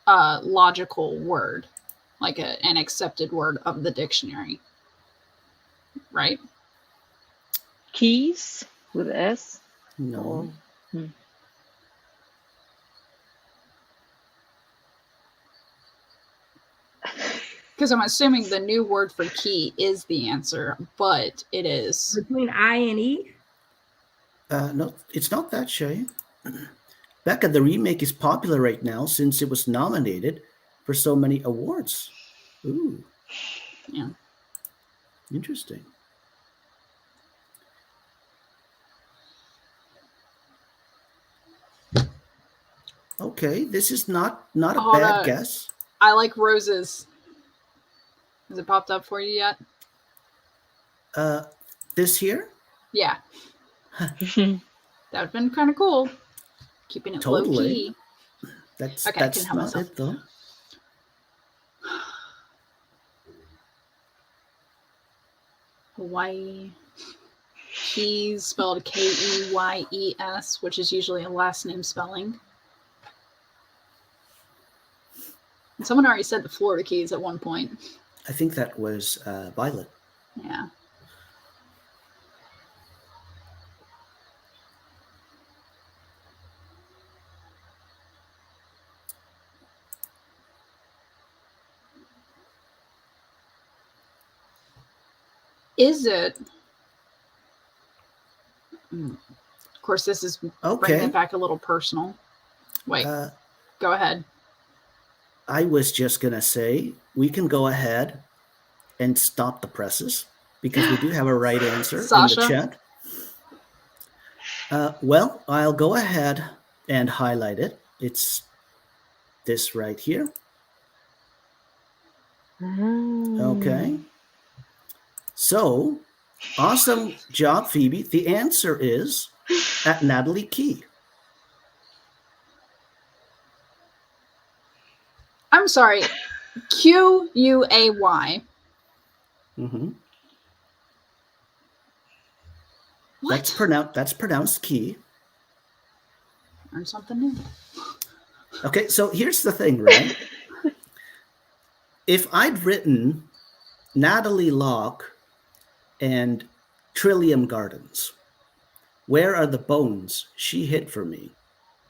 logical word, like an accepted word of the dictionary. Right? Keys with S? No. Because I'm assuming the new word for key is the answer, but it is between I and E? No, it's not that, Shay. Becca, the remake is popular right now since it was nominated for so many awards. Ooh. Yeah. Interesting. Okay, this is not a bad guess. I like roses. Has it popped up for you yet? This here? Yeah. That would have been kind of cool. Keeping it totally. Low key. That's not myself. It though. Hawaii. Keys spelled Keyes, which is usually a last name spelling. And someone already said the Florida Keys at one point. I think that was Violet. Yeah. Is it? Of course, this is bringing it back a little personal. Wait, go ahead. I was just going to say, we can go ahead and stop the presses because we do have a right answer Sasha? in the chat. Well, I'll go ahead and highlight it. It's this right here. Okay. So, awesome job, Phoebe. The answer is at Natalie Key. I'm sorry. Quay. Mm-hmm. What? That's pronounced key. Learn something new. Okay, so here's the thing, right? If I'd written Natalie Locke and Trillium Gardens. Where are the bones she hid for me?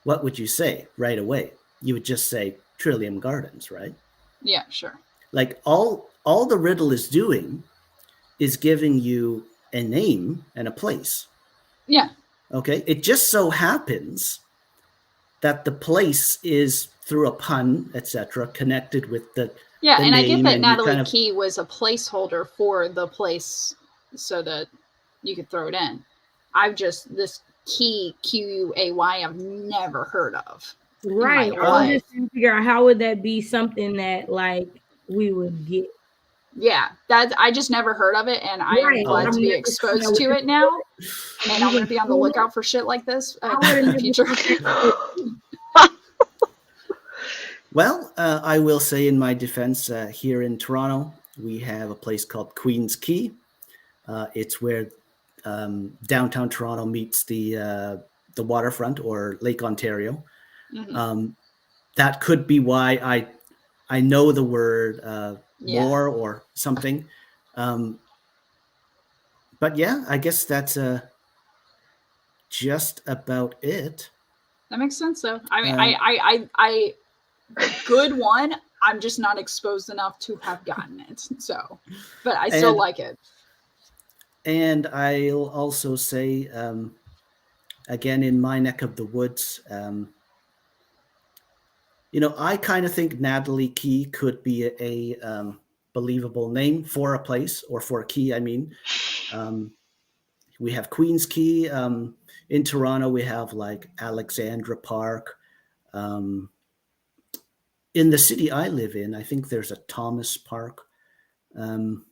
What would you say right away? You would just say Trillium Gardens, right? Yeah, sure. Like all the riddle is doing is giving you a name and a place. Yeah. Okay. It just so happens that the place is, through a pun, etc., connected with the and I get that Natalie kind of, Key was a placeholder for the place so that you could throw it in. This Key, Q-U-A-Y, I've never heard of. Right. I was just trying to figure out how would that be something that like we would get. Yeah, I just never heard of it, and I am glad to be exposed to it now. And I'm going to be on the lookout for shit like this in the future. Well, I will say in my defense, here in Toronto, we have a place called Queen's Quay. It's where downtown Toronto meets the waterfront or Lake Ontario. Mm-hmm. That could be why I know the word more or something. But yeah, I guess that's just about it. That makes sense, though. I mean, I good one. I'm just not exposed enough to have gotten it. So, but I still like it. And I'll also say, again, in my neck of the woods, I kind of think Natalie Key could be a believable name for a place, or for a key, I mean. We have Queen's Quay. In Toronto, we have like Alexandra Park. In the city I live in, I think there's a Thomas Park. The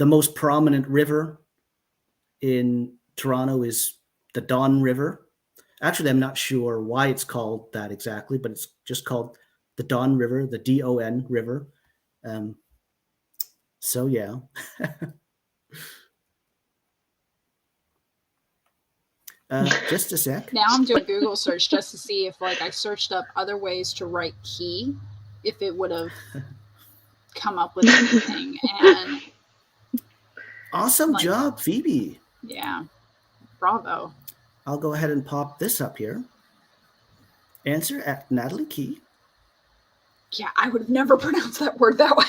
most prominent river in Toronto is the Don River. Actually, I'm not sure why it's called that exactly, but it's just called the Don River, the D-O-N River. So, yeah. Just a sec. Now I'm doing a Google search just to see if, like, I searched up other ways to write key, if it would have come up with anything. And awesome job, Phoebe. Yeah, bravo. I'll go ahead and pop this up here. Answer at Natalie Key. Yeah, I would have never pronounced that word that way.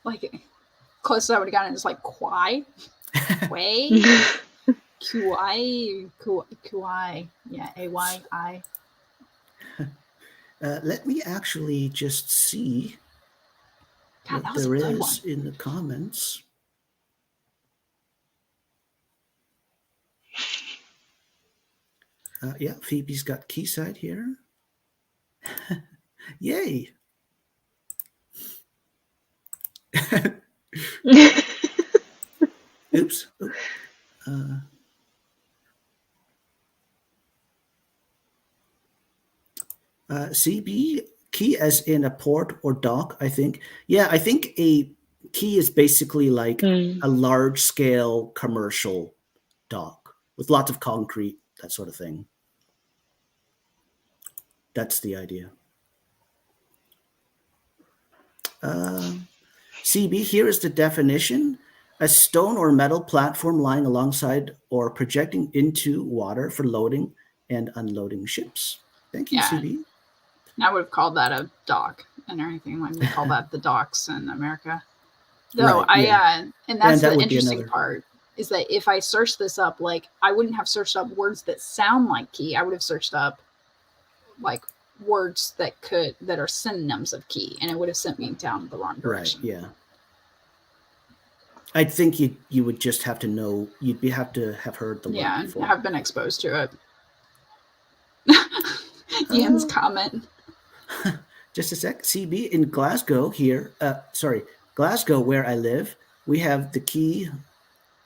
Like, closest I would have gotten is like Quai. Way. Qi. Yeah, A-Y-I. Let me actually just see what there is in the comments. Yeah, Phoebe's got Quayside here. Yay. Oops. CB, key as in a port or dock, I think. Yeah, I think a key is basically like a large scale commercial dock with lots of concrete, that sort of thing. That's the idea. CB, here is the definition. A stone or metal platform lying alongside or projecting into water for loading and unloading ships. Thank you, CB. I would have called that a dock and everything. Like we call that the docks in America. Though and that's the interesting part, is that if I searched this up, like I wouldn't have searched up words that sound like key. I would have searched up like words that are synonyms of key, and it would have sent me down the wrong direction. Right, yeah. I think you would just have to know, have to have heard the word before. Yeah, have been exposed to it. Ian's comment. Just a sec. CB, in Glasgow here, Glasgow where I live, we have the key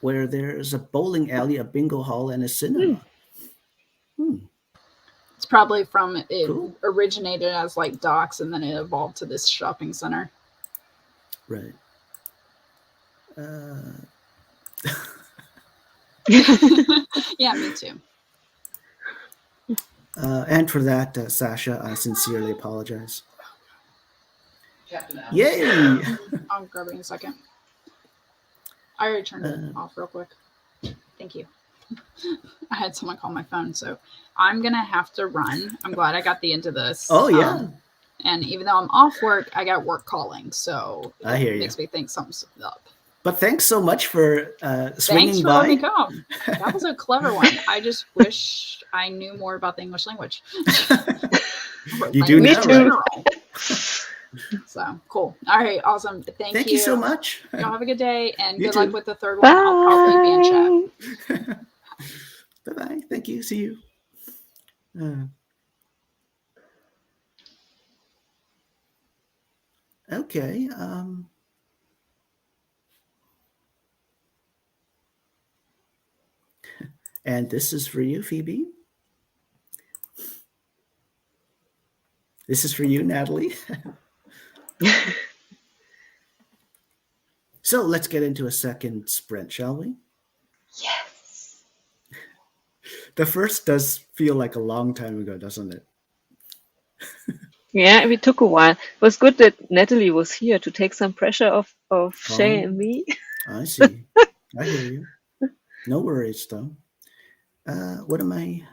where there's a bowling alley, a bingo hall, and a cinema. It's probably from it originated as like docks, and then it evolved to this shopping center. Right. Yeah, me too. And for that, Sasha, I sincerely apologize. Yay! I'll grab it in a second. I already turned it off real quick. Thank you. I had someone call my phone, so I'm gonna have to run. I'm glad I got the end of this. Oh yeah. And even though I'm off work, I got work calling, so I hear makes me think something's up. But thanks so much for swinging Thanks for by. letting me come. That was a clever one. I just wish I knew more about the English language. You do Me now, too. right? So cool. All right, awesome. Thank you so much. Y'all have a good day, and You good too. luck with the third one. I'll probably be in chat. Bye-bye. Thank you. See you. Okay. And this is for you, Phoebe. This is for you, Natalie. So let's get into a second sprint, shall we? Yes. The first does feel like a long time ago, doesn't it? Yeah, it took a while. It was good that Natalie was here to take some pressure off Shay and me. I see. I hear you. No worries, though. What am I?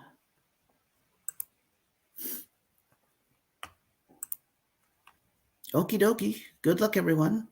Okie dokie. Good luck, everyone.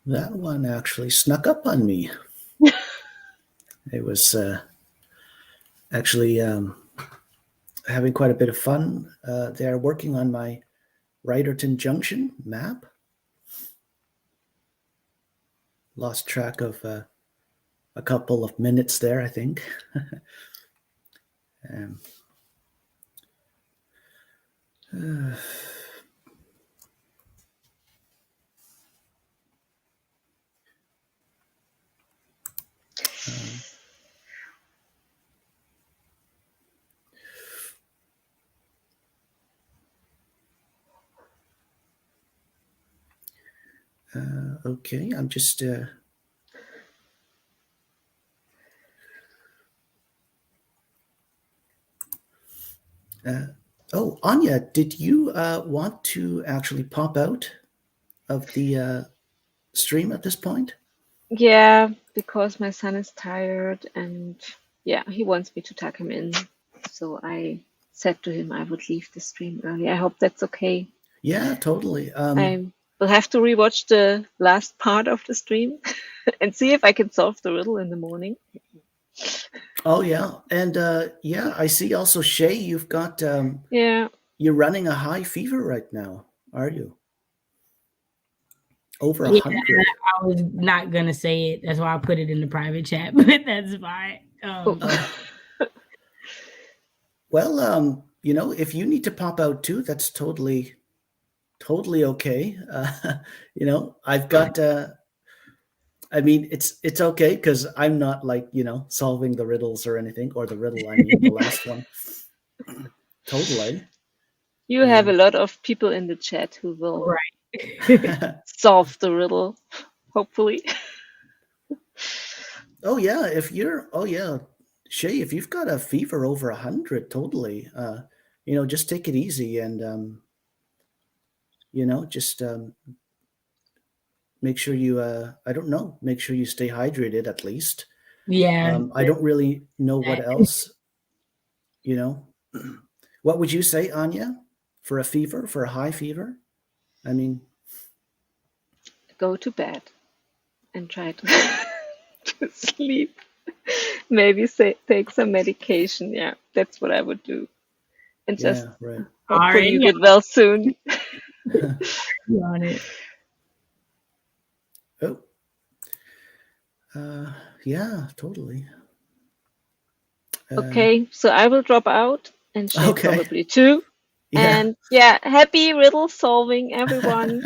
That one actually snuck up on me. It was actually having quite a bit of fun there, working on my Riderton Junction map. Lost track of a couple of minutes there, I think. Okay, I'm just oh, Anya, did you want to actually pop out of the stream at this point? Yeah, because my son is tired and yeah, he wants me to tuck him in. So I said to him I would leave the stream early. I hope that's okay. Yeah, totally. I will have to rewatch the last part of the stream and see if I can solve the riddle in the morning. Oh yeah, and yeah, I see also Shay, you've got Yeah. you're running a high fever right now, are you? Over 100. I was not gonna say it. That's why I put it in the private chat, but that's fine. Well, you know, if you need to pop out too, that's totally okay. You know, I've got I mean, it's okay because I'm not like, you know, solving the riddles or anything, or the riddle, I mean, the last one. Totally. You have a lot of people in the chat who will solve the riddle, hopefully. Oh yeah, Shay, if you've got a fever over 100, totally. You know, just take it easy and you know, just make sure you I don't know, make sure you stay hydrated at least. Yeah. I don't really know what else, you know. What would you say, Anya, for a fever, for a high fever? I mean, go to bed and try to, to sleep. Maybe take some medication. Yeah, that's what I would do. And just hopefully you get well soon. On it. Oh. Yeah, totally. Okay, so I will drop out and Shay probably too. Yeah. And yeah, happy riddle solving, everyone.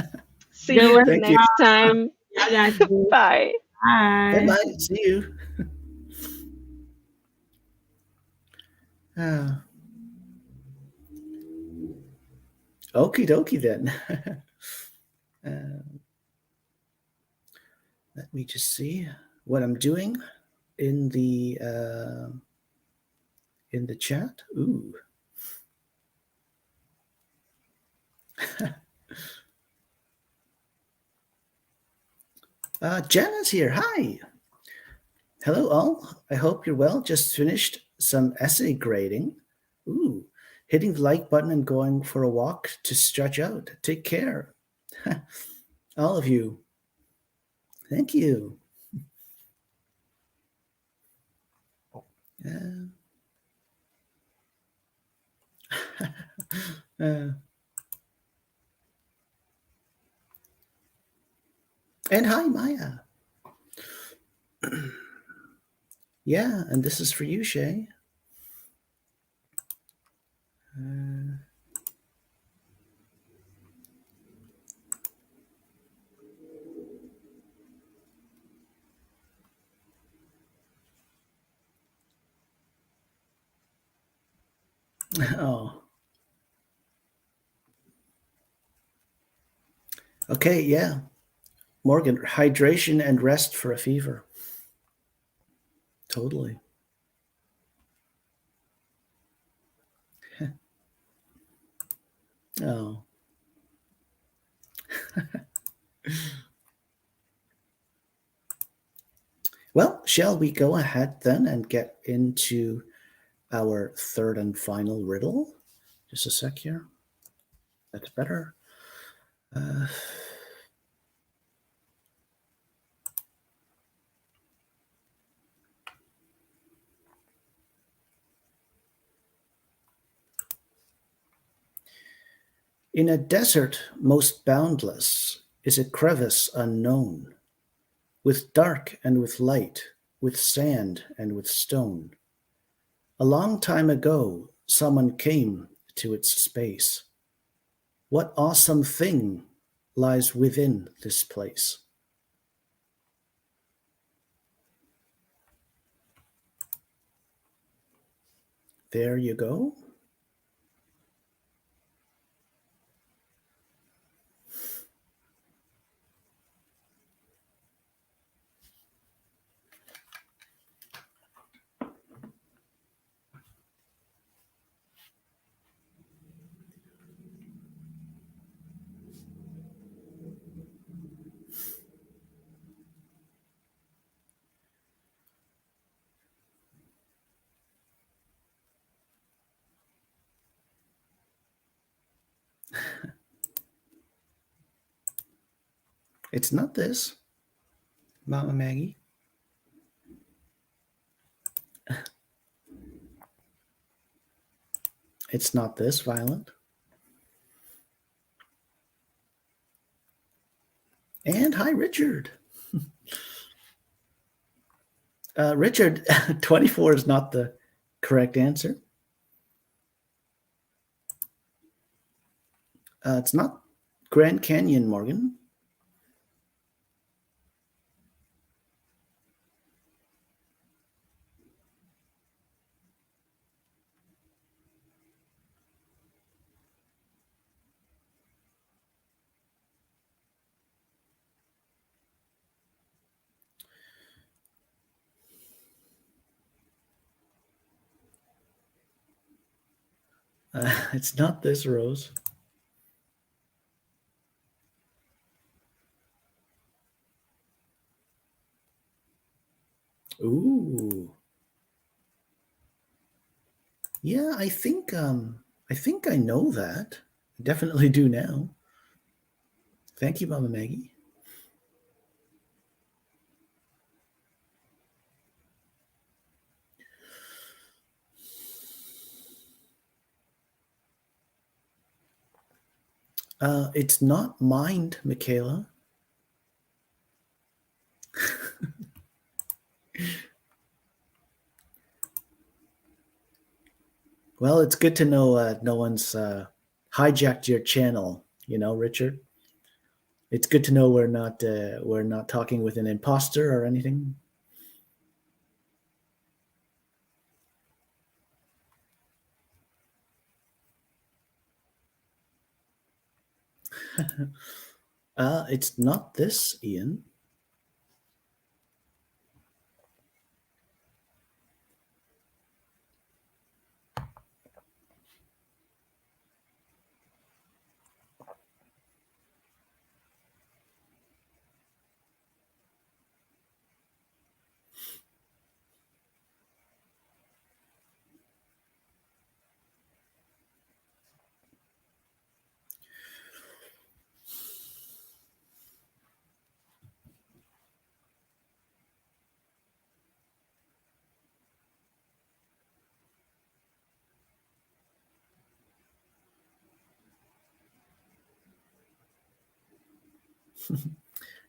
See you next time. Bye. Bye. Bye. See you. Okie dokie then. Let me just see what I'm doing in the chat. Ooh. Jana's here. Hi. Hello all. I hope you're well. Just finished some essay grading. Ooh. Hitting the like button and going for a walk to stretch out. Take care. All of you. Thank you. And hi, Maya. Yeah, and this is for you, Shay. Oh. Okay, yeah. Morgan, hydration and rest for a fever. Totally. Oh. Well, shall we go ahead then and get into our third and final riddle? Just a sec here. That's better. In a desert most boundless is a crevice unknown, with dark and with light, with sand and with stone. A long time ago, someone came to its space. What awesome thing lies within this place? There you go. It's not this, Mama Maggie. It's not this, Violet. And hi, Richard. Richard, 24 is not the correct answer. It's not Grand Canyon, Morgan. It's not this, Rose. Ooh. Yeah, I think I know that. I definitely do now. Thank you, Mama Maggie. It's not mind, Michaela. Well, it's good to know no one's hijacked your channel, Richard. It's good to know we're not talking with an imposter or anything. It's not this, Ian.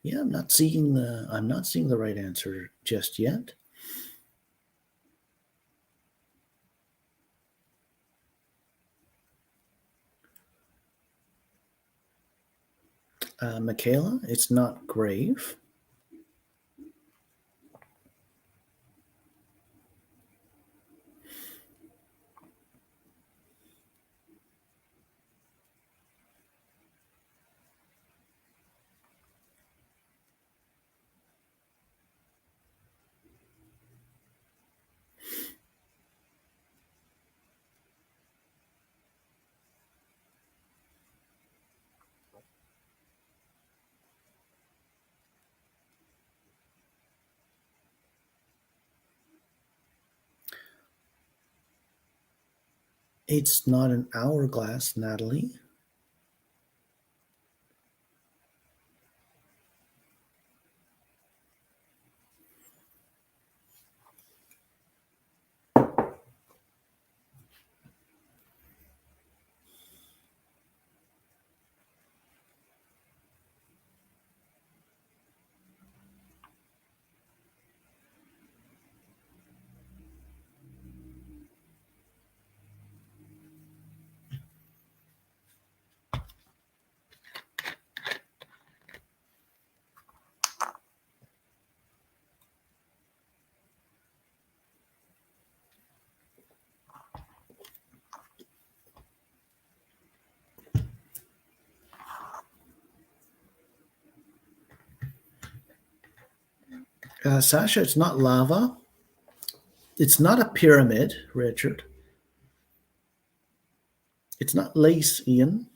Yeah, I'm not seeing the right answer just yet. Michaela, it's not grave. It's not an hourglass, Natalie. Sasha, it's not lava. It's not a pyramid, Richard. It's not lace, Ian.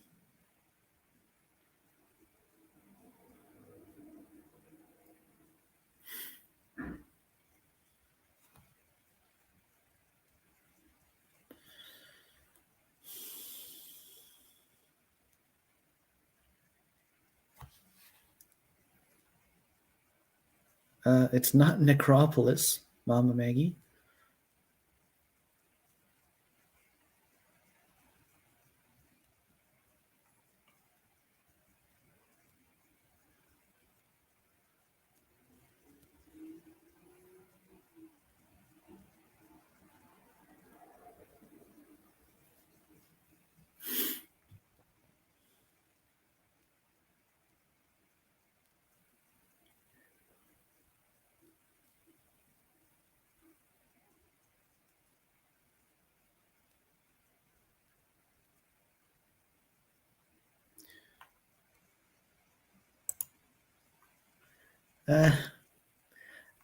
It's not necropolis, Mama Maggie.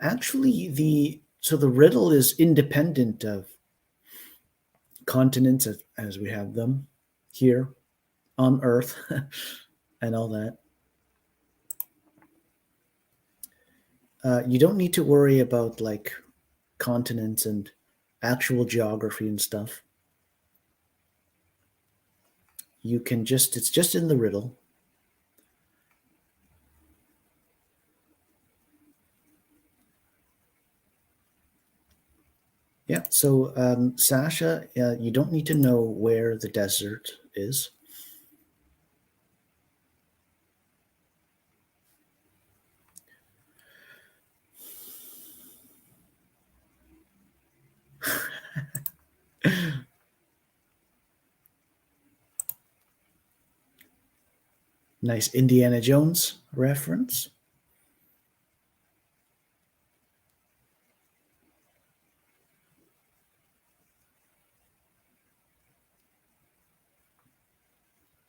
Actually, the riddle is independent of continents as we have them here on Earth and all that. You don't need to worry about like continents and actual geography and stuff. You can just, it's just in the riddle. Yeah, so Sasha, you don't need to know where the desert is. Nice Indiana Jones reference.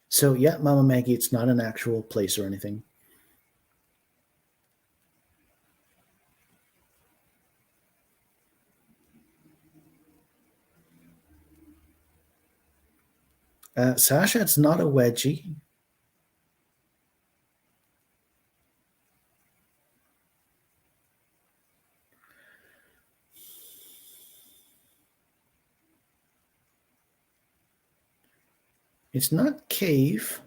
So yeah, Mama Maggie, it's not an actual place or anything. Sasha, it's not a wedgie. It's not cave,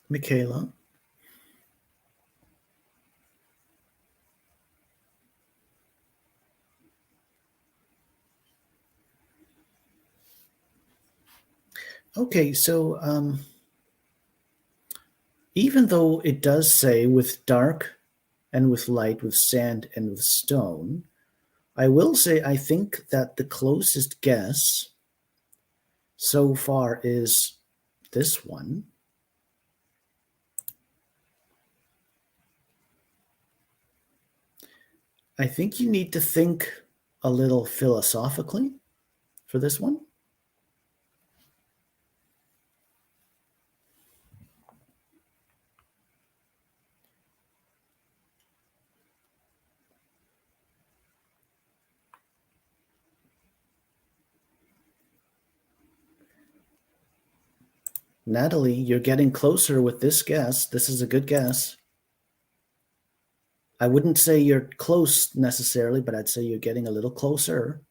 Michaela. Okay, so even though it does say with dark and with light, with sand and with stone, I will say I think that the closest guess so far is this one. I think you need to think a little philosophically for this one. Natalie, you're getting closer with this guess. This is a good guess. I wouldn't say you're close necessarily, but I'd say you're getting a little closer.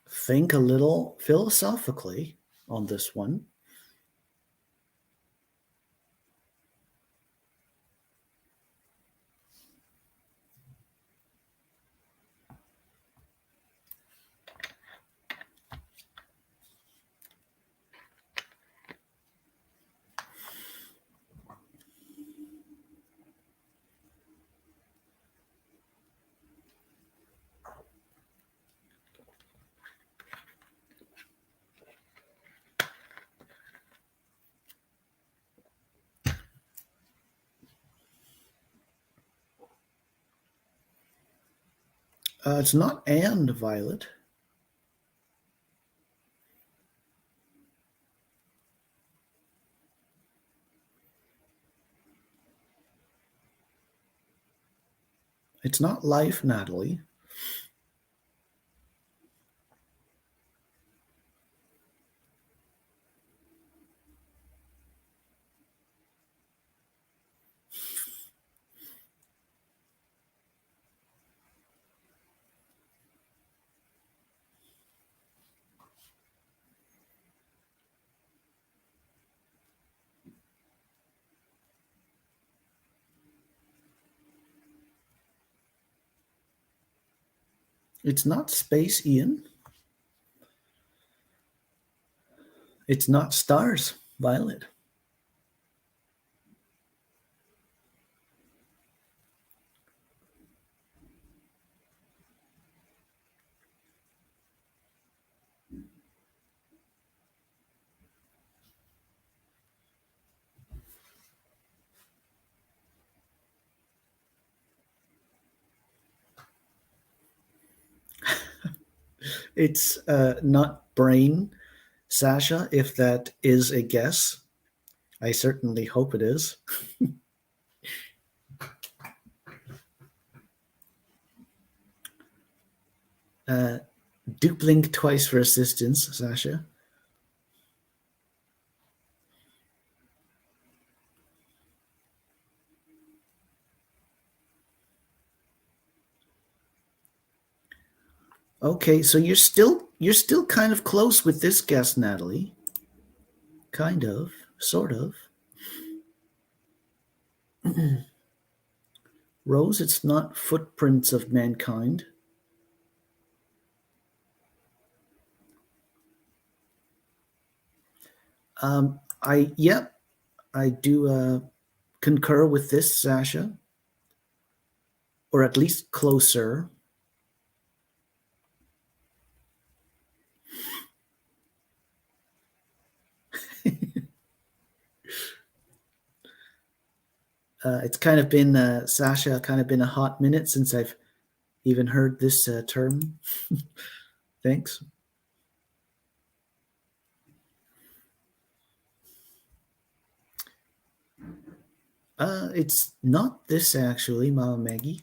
Think a little philosophically on this one. It's not and, Violet. It's not life, Natalie. It's not space, Ian. It's not stars, Violet. It's not brain, Sasha, if that is a guess. I certainly hope it is. Duplink twice for assistance, Sasha. Okay, so you're still kind of close with this guess, Natalie. Kind of, sort of. Rose, it's not footprints of mankind. I do concur with this, Sasha, or at least closer. It's kind of been, Sasha, kind of been a hot minute since I've even heard this term. Thanks. It's not this, actually, Mama Maggie.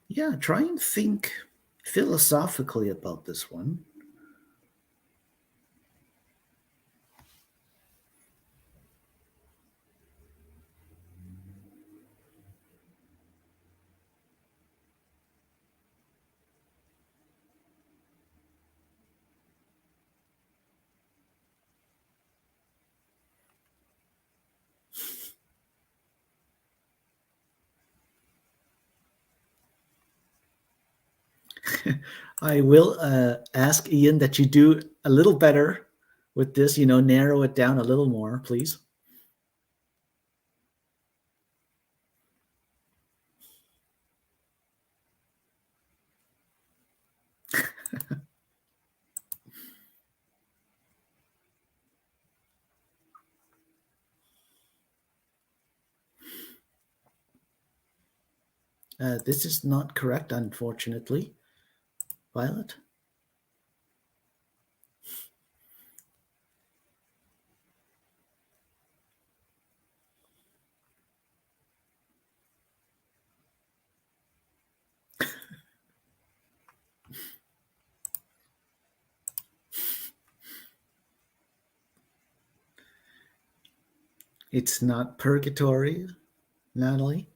Yeah, try and think philosophically about this one. I will ask Ian that you do a little better with this, narrow it down a little more, please. This is not correct, unfortunately. Violet? It's not purgatory, Natalie.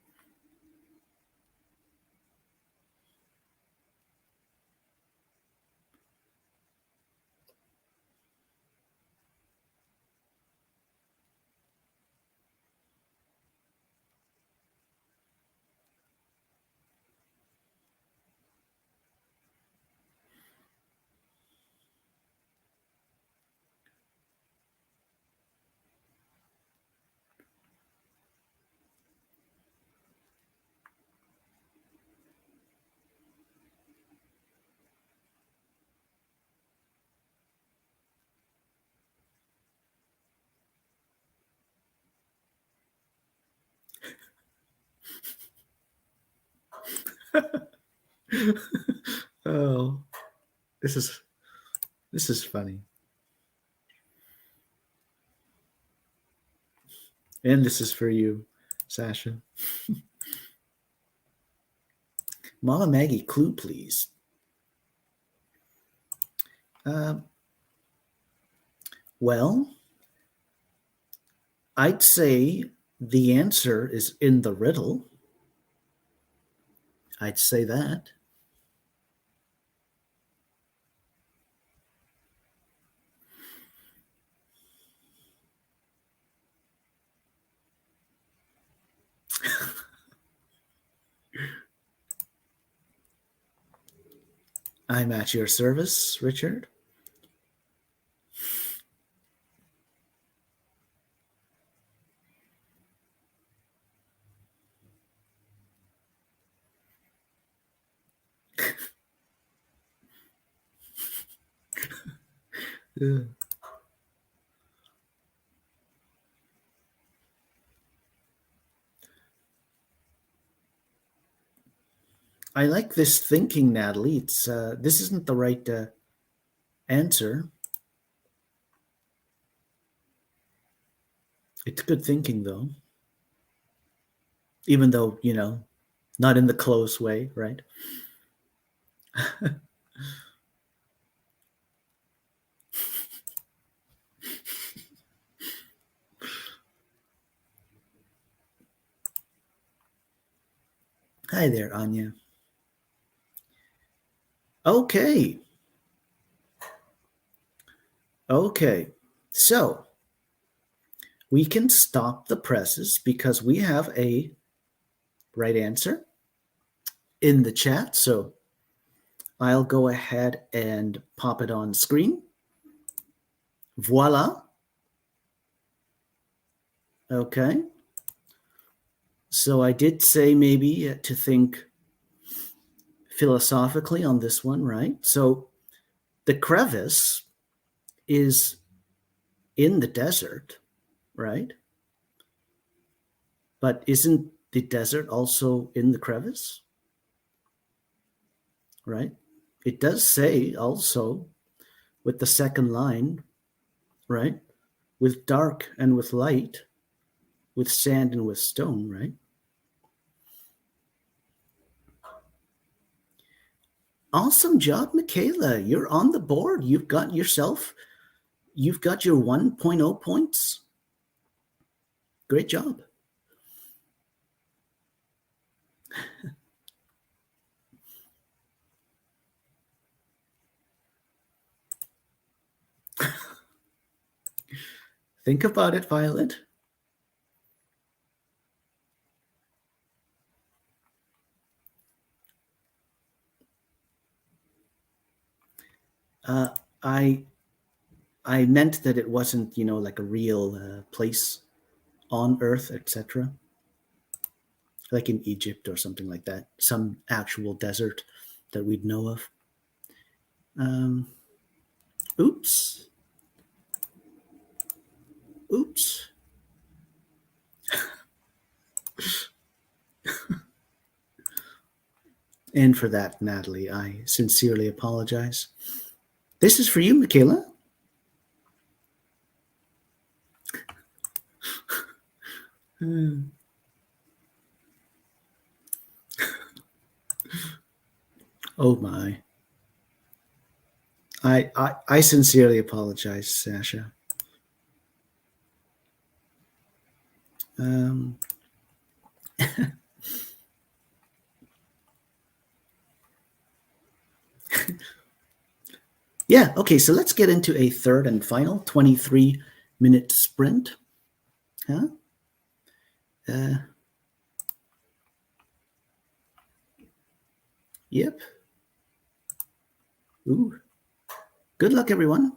Oh, this is funny. And this is for you, Sasha. Mama Maggie, clue, please. Well, I'd say the answer is in the riddle. I'd say that. I'm at your service, Richard. Yeah. I like this thinking, Natalie. It's this isn't the right answer. It's good thinking, though. Even though, not in the close way, right? Hi there, Anya. Okay. Okay. So we can stop the presses because we have a right answer in the chat. So I'll go ahead and pop it on screen. Voila. Okay. So I did say maybe to think philosophically on this one, right? So the crevice is in the desert, right? But isn't the desert also in the crevice? Right? It does say also with the second line, right? With dark and with light, with sand and with stone, right? Awesome job, Michaela. You're on the board. You've got your 1.0 points. Great job. Think about it, Violet. I meant that it wasn't, like a real place on Earth, etc. Like in Egypt or something like that. Some actual desert that we'd know of. Oops. Oops. And for that, Natalie, I sincerely apologize. This is for you, Michaela. Oh my. I sincerely apologize, Sasha. Yeah, okay, so let's get into a third and final 23-minute sprint. Huh? Yep. Ooh. Good luck, everyone.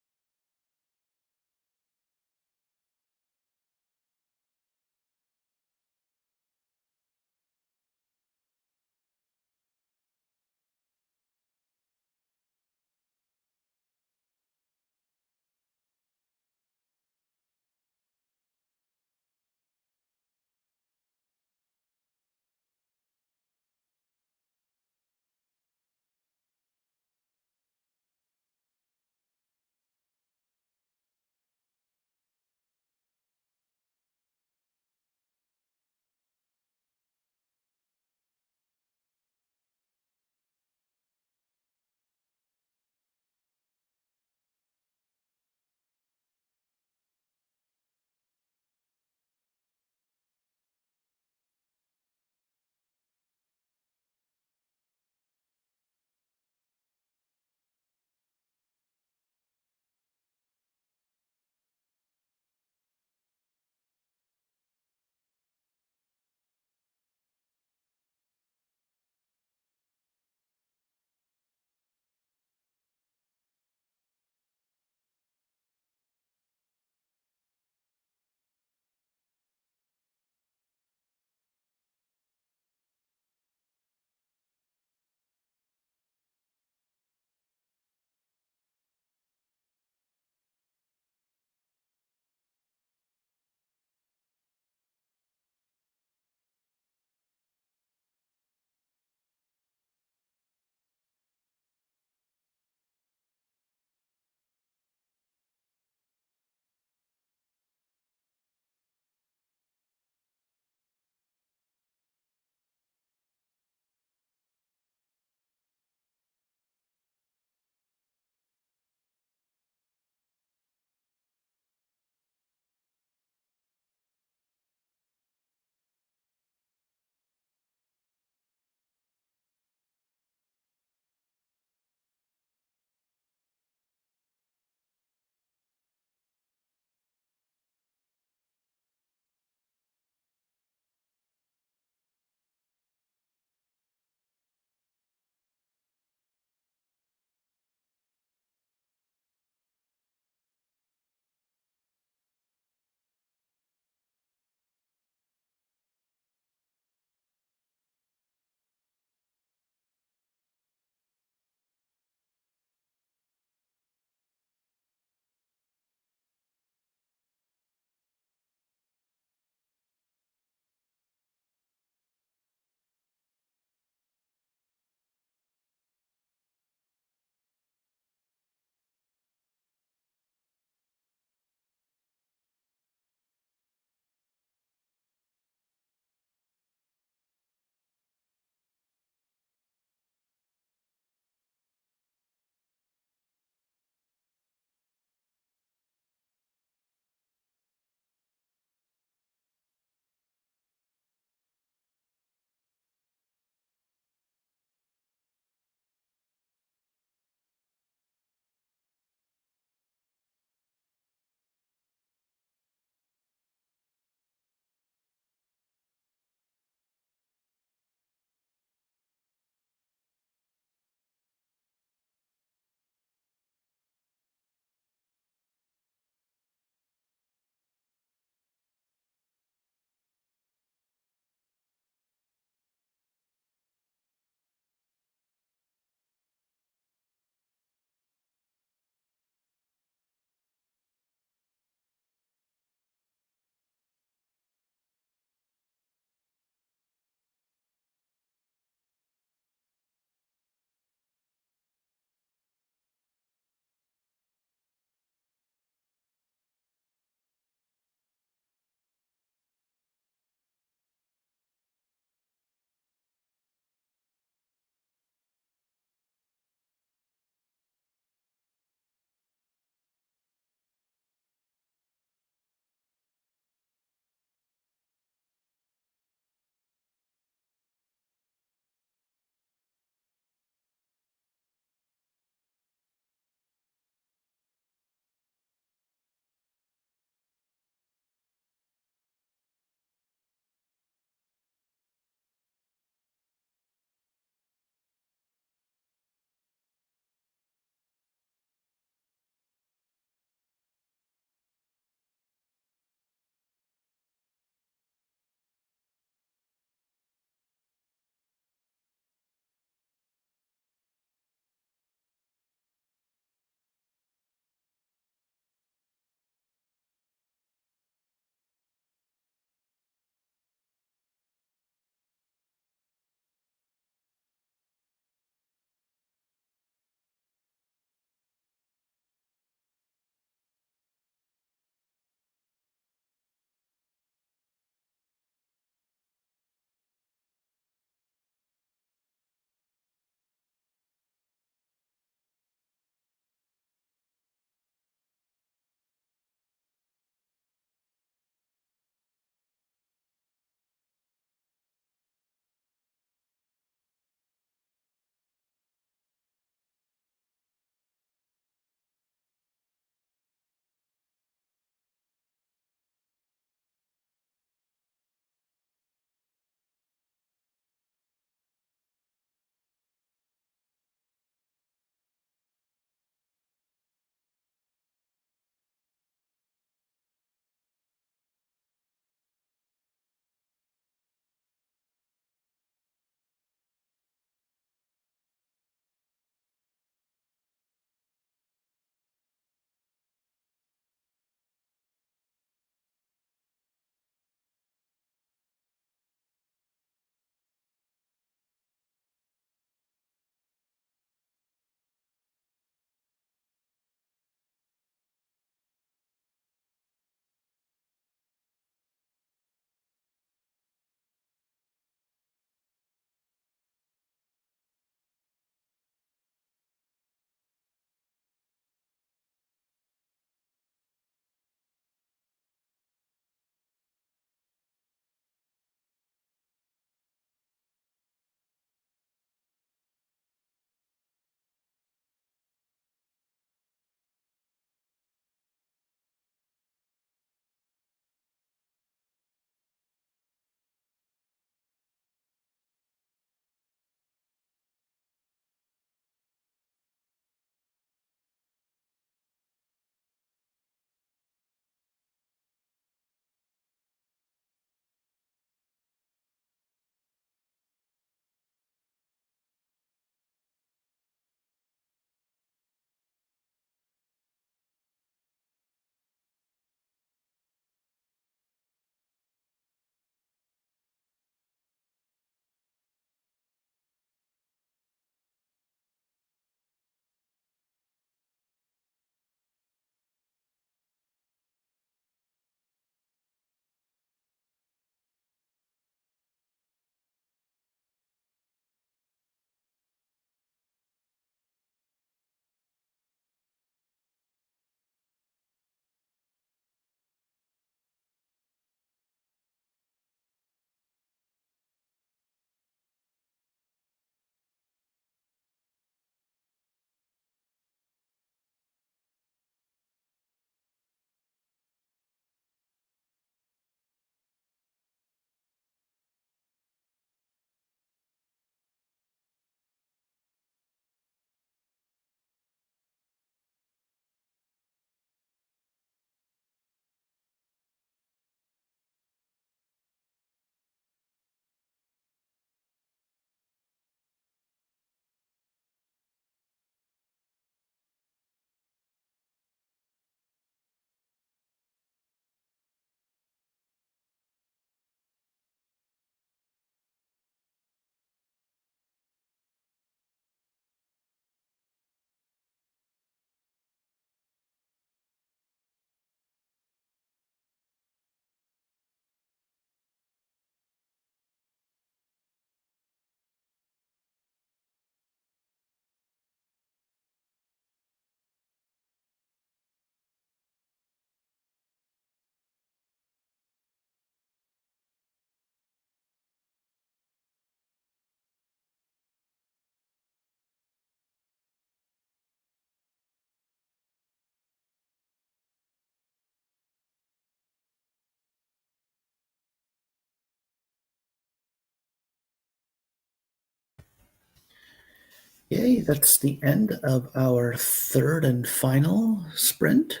Yay, that's the end of our third and final sprint.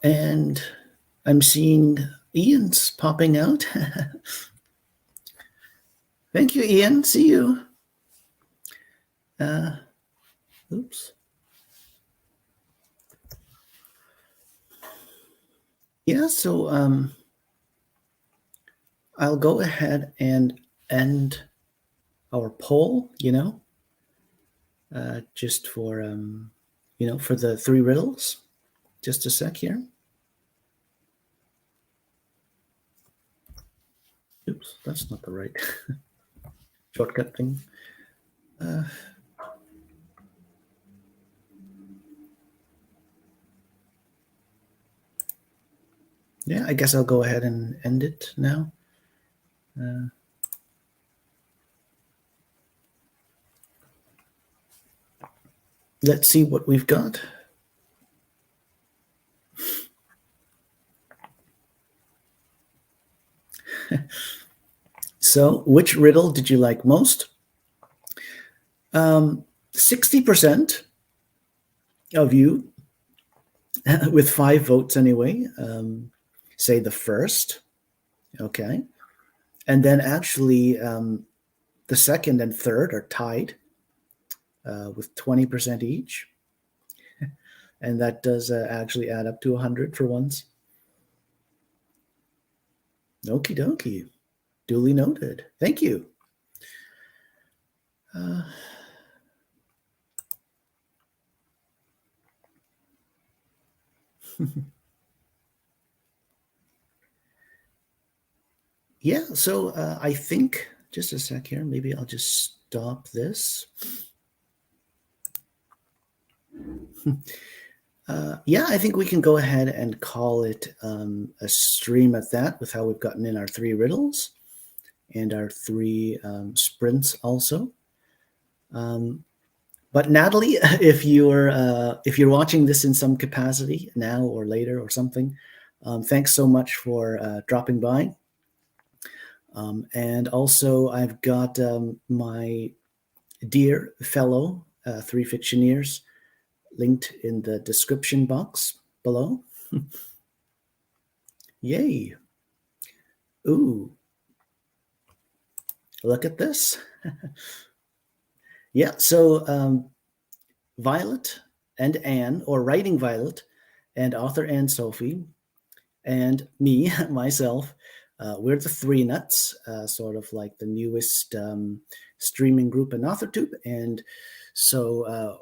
And I'm seeing Ian's popping out. Thank you, Ian. See you. Oops. Yeah, so I'll go ahead and end our poll, just for, for the 3 riddles. Just a sec here. Oops, that's not the right shortcut thing. Yeah, I guess I'll go ahead and end it now. Let's see what we've got. So, which riddle did you like most? 60% of you, with 5 votes anyway, say the first. Okay. And then actually the second and third are tied with 20% each. And that does actually add up to 100 for once. Okie dokie. Duly noted. Thank you. Yeah, so I think, just a sec here, maybe I'll just stop this. Yeah, I think we can go ahead and call it a stream at that, with how we've gotten in our 3 riddles and our 3 sprints also. But Natalie, if you're watching this in some capacity now or later or something, thanks so much for dropping by. And also, I've got my dear fellow 3 fictioneers linked in the description box below. Yay. Ooh. Look at this. Yeah, so Violet and Anne, or Writing Violet, and author Anne Sophie, and me, myself, we're the 3 Nuts, sort of like the newest streaming group in AuthorTube. And so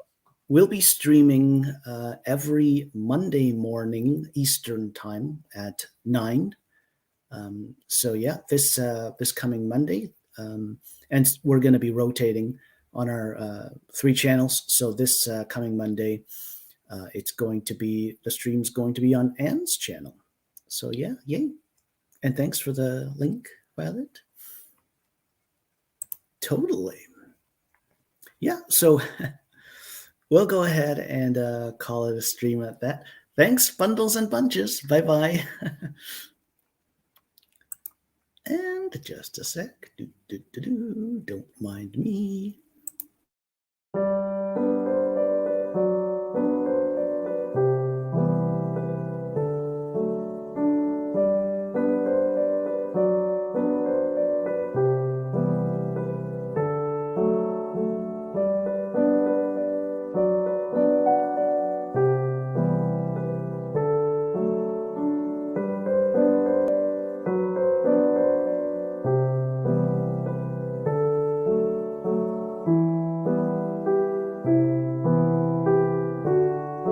we'll be streaming every Monday morning Eastern time at 9. So yeah, this coming Monday, and we're going to be rotating on our 3 channels. So this coming Monday, the stream's going to be on Anne's channel. So yeah, yay. And thanks for the link, Violet. Totally. Yeah, so we'll go ahead and call it a stream at that. Thanks, bundles and bunches. Bye-bye. And just a sec. Don't mind me.